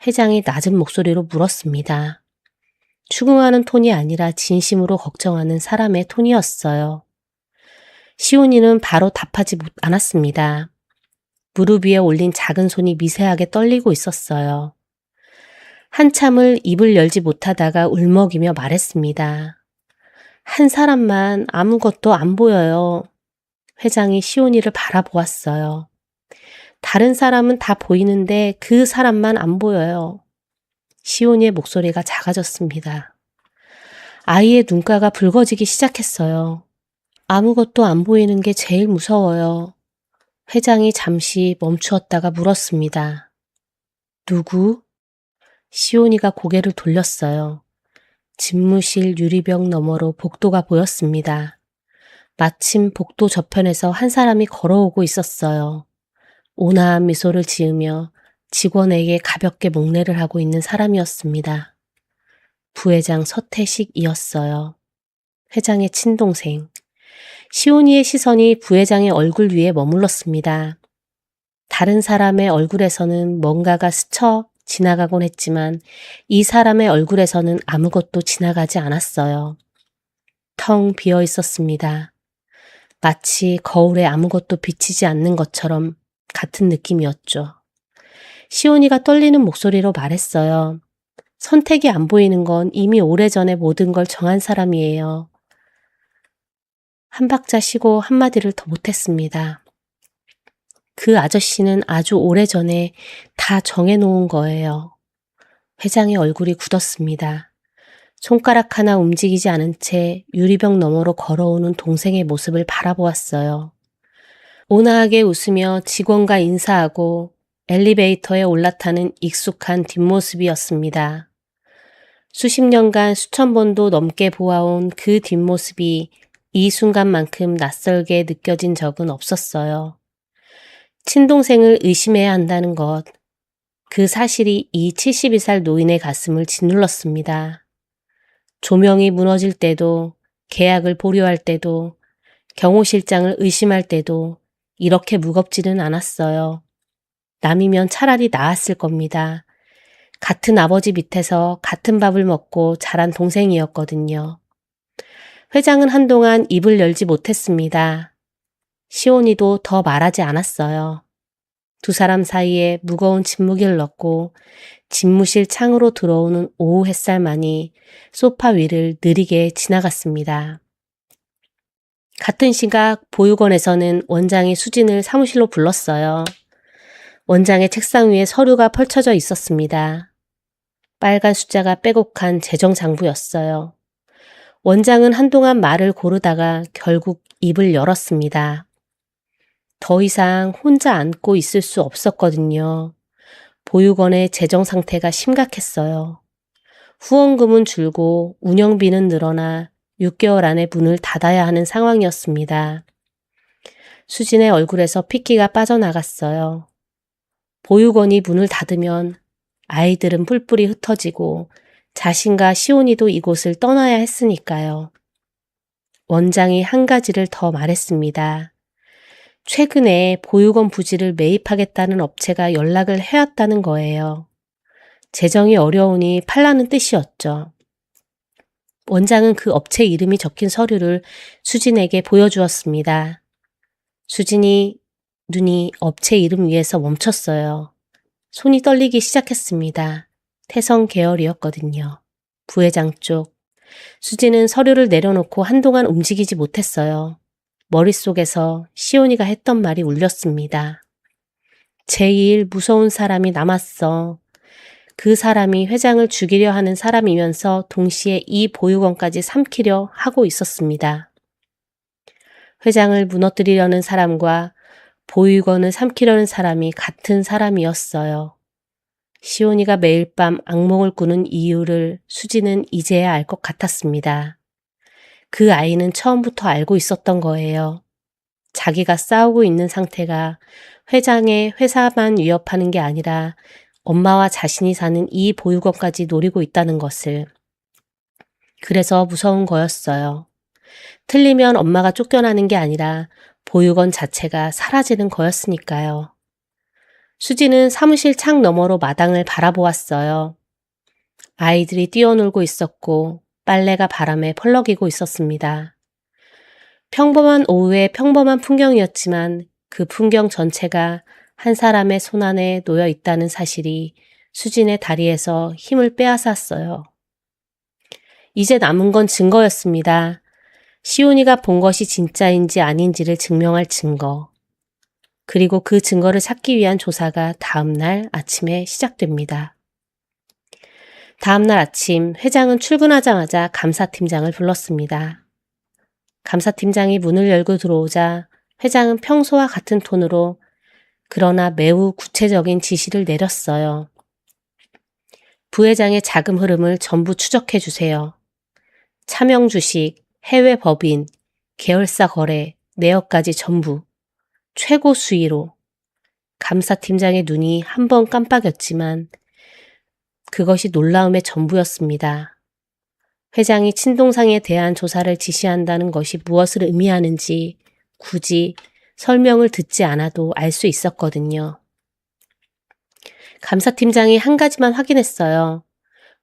S3: 회장이 낮은 목소리로 물었습니다. 추궁하는 톤이 아니라 진심으로 걱정하는 사람의 톤이었어요. 시온이는 바로 답하지 않았습니다. 무릎 위에 올린 작은 손이 미세하게 떨리고 있었어요. 한참을 입을 열지 못하다가 울먹이며 말했습니다. 한 사람만 아무것도 안 보여요. 회장이 시온이를 바라보았어요. 다른 사람은 다 보이는데 그 사람만 안 보여요. 시온이의 목소리가 작아졌습니다. 아이의 눈가가 붉어지기 시작했어요. 아무것도 안 보이는 게 제일 무서워요. 회장이 잠시 멈추었다가 물었습니다. 누구? 시온이가 고개를 돌렸어요. 집무실 유리벽 너머로 복도가 보였습니다. 마침 복도 저편에서 한 사람이 걸어오고 있었어요. 온화한 미소를 지으며 직원에게 가볍게 목례를 하고 있는 사람이었습니다. 부회장 서태식이었어요. 회장의 친동생. 시온이의 시선이 부회장의 얼굴 위에 머물렀습니다. 다른 사람의 얼굴에서는 뭔가가 스쳐 지나가곤 했지만 이 사람의 얼굴에서는 아무것도 지나가지 않았어요. 텅 비어 있었습니다. 마치 거울에 아무것도 비치지 않는 것처럼 같은 느낌이었죠. 시온이가 떨리는 목소리로 말했어요. 선택이 안 보이는 건 이미 오래전에 모든 걸 정한 사람이에요. 한 박자 쉬고 한마디를 더 못했습니다. 그 아저씨는 아주 오래전에 다 정해놓은 거예요. 회장의 얼굴이 굳었습니다. 손가락 하나 움직이지 않은 채 유리병 너머로 걸어오는 동생의 모습을 바라보았어요. 온화하게 웃으며 직원과 인사하고 엘리베이터에 올라타는 익숙한 뒷모습이었습니다. 수십 년간 수천 번도 넘게 보아온 그 뒷모습이 이 순간만큼 낯설게 느껴진 적은 없었어요. 친동생을 의심해야 한다는 것, 그 사실이 이 72살 노인의 가슴을 짓눌렀습니다. 조명이 무너질 때도, 계약을 보류할 때도, 경호실장을 의심할 때도 이렇게 무겁지는 않았어요. 남이면 차라리 나았을 겁니다. 같은 아버지 밑에서 같은 밥을 먹고 자란 동생이었거든요. 회장은 한동안 입을 열지 못했습니다. 시온이도 더 말하지 않았어요. 두 사람 사이에 무거운 침묵이 흘렀고 집무실 창으로 들어오는 오후 햇살만이 소파 위를 느리게 지나갔습니다. 같은 시각 보육원에서는 원장이 수진을 사무실로 불렀어요. 원장의 책상 위에 서류가 펼쳐져 있었습니다. 빨간 숫자가 빼곡한 재정장부였어요. 원장은 한동안 말을 고르다가 결국 입을 열었습니다. 더 이상 혼자 안고 있을 수 없었거든요. 보육원의 재정 상태가 심각했어요. 후원금은 줄고 운영비는 늘어나 6개월 안에 문을 닫아야 하는 상황이었습니다. 수진의 얼굴에서 핏기가 빠져나갔어요. 보육원이 문을 닫으면 아이들은 뿔뿔이 흩어지고 자신과 시온이도 이곳을 떠나야 했으니까요. 원장이 한 가지를 더 말했습니다. 최근에 보육원 부지를 매입하겠다는 업체가 연락을 해왔다는 거예요. 재정이 어려우니 팔라는 뜻이었죠. 원장은 그 업체 이름이 적힌 서류를 수진에게 보여주었습니다. 수진이 눈이 업체 이름 위에서 멈췄어요. 손이 떨리기 시작했습니다. 태성 계열이었거든요. 부회장 쪽. 수진은 서류를 내려놓고 한동안 움직이지 못했어요. 머릿속에서 시온이가 했던 말이 울렸습니다. 제일 무서운 사람이 남았어. 그 사람이 회장을 죽이려 하는 사람이면서 동시에 이 보육원까지 삼키려 하고 있었습니다. 회장을 무너뜨리려는 사람과 보육원을 삼키려는 사람이 같은 사람이었어요. 시온이가 매일 밤 악몽을 꾸는 이유를 수지는 이제야 알 것 같았습니다. 그 아이는 처음부터 알고 있었던 거예요. 자기가 싸우고 있는 상태가 회장의 회사만 위협하는 게 아니라 엄마와 자신이 사는 이 보육원까지 노리고 있다는 것을. 그래서 무서운 거였어요. 틀리면 엄마가 쫓겨나는 게 아니라 보육원 자체가 사라지는 거였으니까요. 수지는 사무실 창 너머로 마당을 바라보았어요. 아이들이 뛰어놀고 있었고 빨래가 바람에 펄럭이고 있었습니다. 평범한 오후의 평범한 풍경이었지만 그 풍경 전체가 한 사람의 손 안에 놓여 있다는 사실이 수진의 다리에서 힘을 빼앗았어요. 이제 남은 건 증거였습니다. 시온이가 본 것이 진짜인지 아닌지를 증명할 증거. 그리고 그 증거를 찾기 위한 조사가 다음 날 아침에 시작됩니다. 다음 날 아침 회장은 출근하자마자 감사팀장을 불렀습니다. 감사팀장이 문을 열고 들어오자 회장은 평소와 같은 톤으로 그러나 매우 구체적인 지시를 내렸어요. 부회장의 자금 흐름을 전부 추적해 주세요. 차명 주식, 해외 법인, 계열사 거래, 내역까지 전부. 최고 수위로. 감사팀장의 눈이 한 번 깜빡였지만 그것이 놀라움의 전부였습니다. 회장이 친동상에 대한 조사를 지시한다는 것이 무엇을 의미하는지 굳이 설명을 듣지 않아도 알 수 있었거든요. 감사팀장이 한 가지만 확인했어요.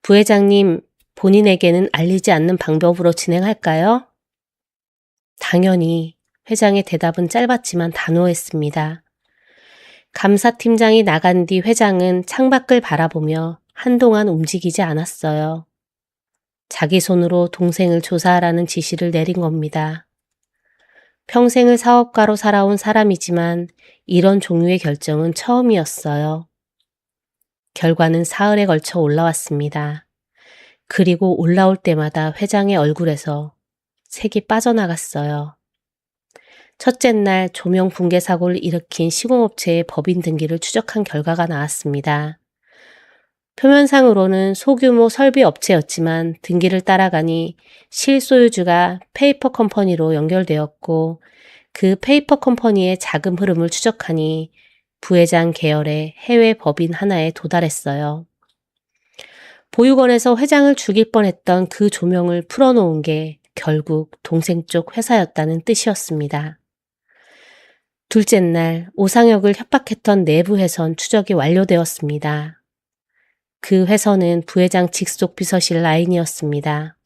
S3: 부회장님, 본인에게는 알리지 않는 방법으로 진행할까요? 당연히. 회장의 대답은 짧았지만 단호했습니다. 감사팀장이 나간 뒤 회장은 창밖을 바라보며 한동안 움직이지 않았어요. 자기 손으로 동생을 조사하라는 지시를 내린 겁니다. 평생을 사업가로 살아온 사람이지만 이런 종류의 결정은 처음이었어요. 결과는 사흘에 걸쳐 올라왔습니다. 그리고 올라올 때마다 회장의 얼굴에서 색이 빠져나갔어요. 첫째 날 조명 붕괴 사고를 일으킨 시공업체의 법인 등기를 추적한 결과가 나왔습니다. 표면상으로는 소규모 설비 업체였지만 등기를 따라가니 실소유주가 페이퍼 컴퍼니로 연결되었고 그 페이퍼 컴퍼니의 자금 흐름을 추적하니 부회장 계열의 해외 법인 하나에 도달했어요. 보육원에서 회장을 죽일 뻔했던 그 조명을 풀어놓은 게 결국 동생 쪽 회사였다는 뜻이었습니다. 둘째 날 오상혁을 협박했던 내부 회선 추적이 완료되었습니다. 그 회선은 부회장 직속 비서실 라인이었습니다.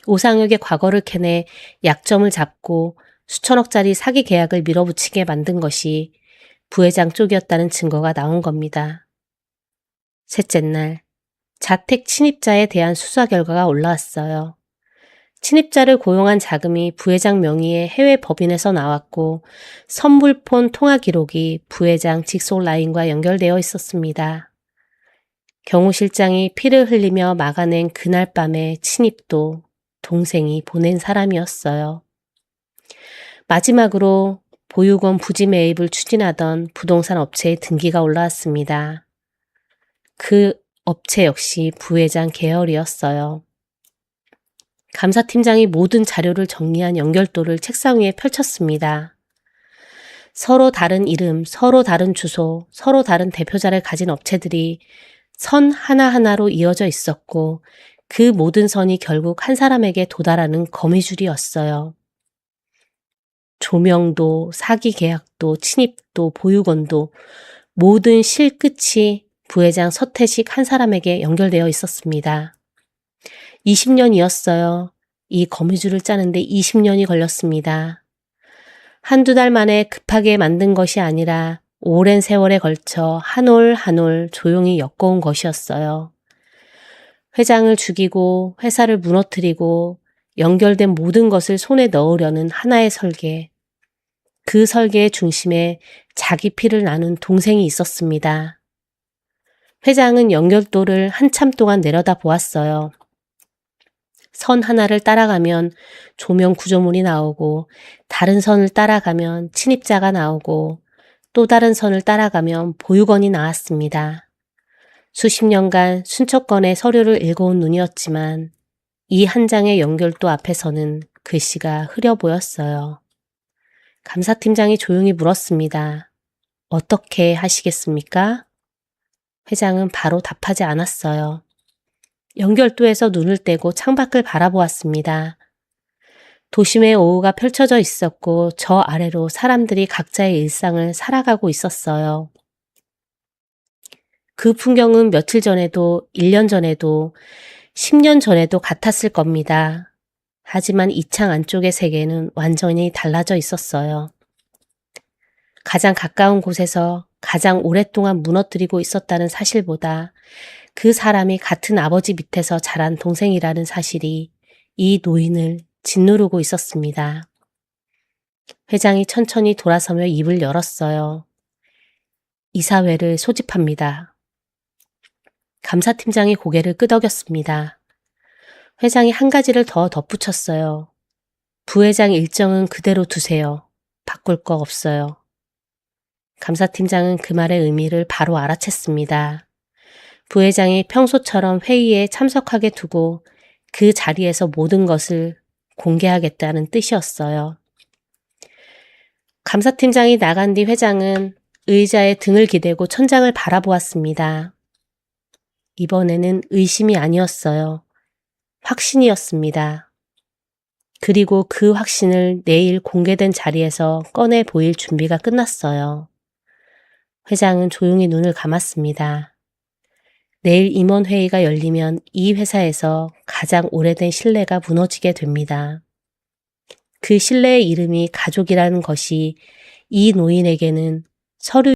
S3: 오상혁의 과거를 캐내 약점을 잡고 수천억짜리 사기 계약을 밀어붙이게 만든 것이 부회장 쪽이었다는 증거가 나온 겁니다. 셋째 날 자택 침입자에 대한 수사 결과가 올라왔어요. 침입자를 고용한 자금이 부회장 명의의 해외 법인에서 나왔고 선불폰 통화 기록이 부회장 직속 라인과 연결되어 있었습니다. 경호실장이 피를 흘리며 막아낸 그날 밤의 침입도 동생이 보낸 사람이었어요. 마지막으로 보육원 부지 매입을 추진하던 부동산 업체의 등기가 올라왔습니다. 그 업체 역시 부회장 계열이었어요. 감사팀장이 모든 자료를 정리한 연결도를 책상 위에 펼쳤습니다. 서로 다른 이름, 서로 다른 주소, 서로 다른 대표자를 가진 업체들이 선 하나하나로 이어져 있었고 그 모든 선이 결국 한 사람에게 도달하는 거미줄이었어요. 조명도, 사기 계약도, 침입도, 보육원도 모든 실끝이 부회장 서태식 한 사람에게 연결되어 있었습니다. 20년이었어요. 이 거미줄을 짜는데 20년이 걸렸습니다. 한두 달 만에 급하게 만든 것이 아니라 오랜 세월에 걸쳐 한 올 한 올 조용히 엮어온 것이었어요. 회장을 죽이고 회사를 무너뜨리고 연결된 모든 것을 손에 넣으려는 하나의 설계. 그 설계의 중심에 자기 피를 나눈 동생이 있었습니다. 회장은 연결도를 한참 동안 내려다 보았어요. 선 하나를 따라가면 조명 구조물이 나오고 다른 선을 따라가면 침입자가 나오고 또 다른 선을 따라가면 보육원이 나왔습니다. 수십 년간 순척건의 서류를 읽어온 눈이었지만 이 한 장의 연결도 앞에서는 글씨가 흐려 보였어요. 감사팀장이 조용히 물었습니다. 어떻게 하시겠습니까? 회장은 바로 답하지 않았어요. 연결도에서 눈을 떼고 창밖을 바라보았습니다. 도심의 오후가 펼쳐져 있었고 저 아래로 사람들이 각자의 일상을 살아가고 있었어요. 그 풍경은 며칠 전에도 1년 전에도 10년 전에도 같았을 겁니다. 하지만 이 창 안쪽의 세계는 완전히 달라져 있었어요. 가장 가까운 곳에서 가장 오랫동안 무너뜨리고 있었다는 사실보다 그 사람이 같은 아버지 밑에서 자란 동생이라는 사실이 이 노인을 짓누르고 있었습니다. 회장이 천천히 돌아서며 입을 열었어요. 이사회를 소집합니다. 감사팀장이 고개를 끄덕였습니다. 회장이 한 가지를 더 덧붙였어요. 부회장 일정은 그대로 두세요. 바꿀 거 없어요. 감사팀장은 그 말의 의미를 바로 알아챘습니다. 부회장이 평소처럼 회의에 참석하게 두고 그 자리에서 모든 것을 공개하겠다는 뜻이었어요. 감사팀장이 나간 뒤 회장은 의자에 등을 기대고 천장을 바라보았습니다. 이번에는 의심이 아니었어요. 확신이었습니다. 그리고 그 확신을 내일 공개된 자리에서 꺼내 보일 준비가 끝났어요. 회장은 조용히 눈을 감았습니다. 내일 임원회의가 열리면 이 회사에서 가장 오래된 신뢰가 무너지게 됩니다. 그 신뢰의 이름이 가족이라는 것이 이 노인에게는 서류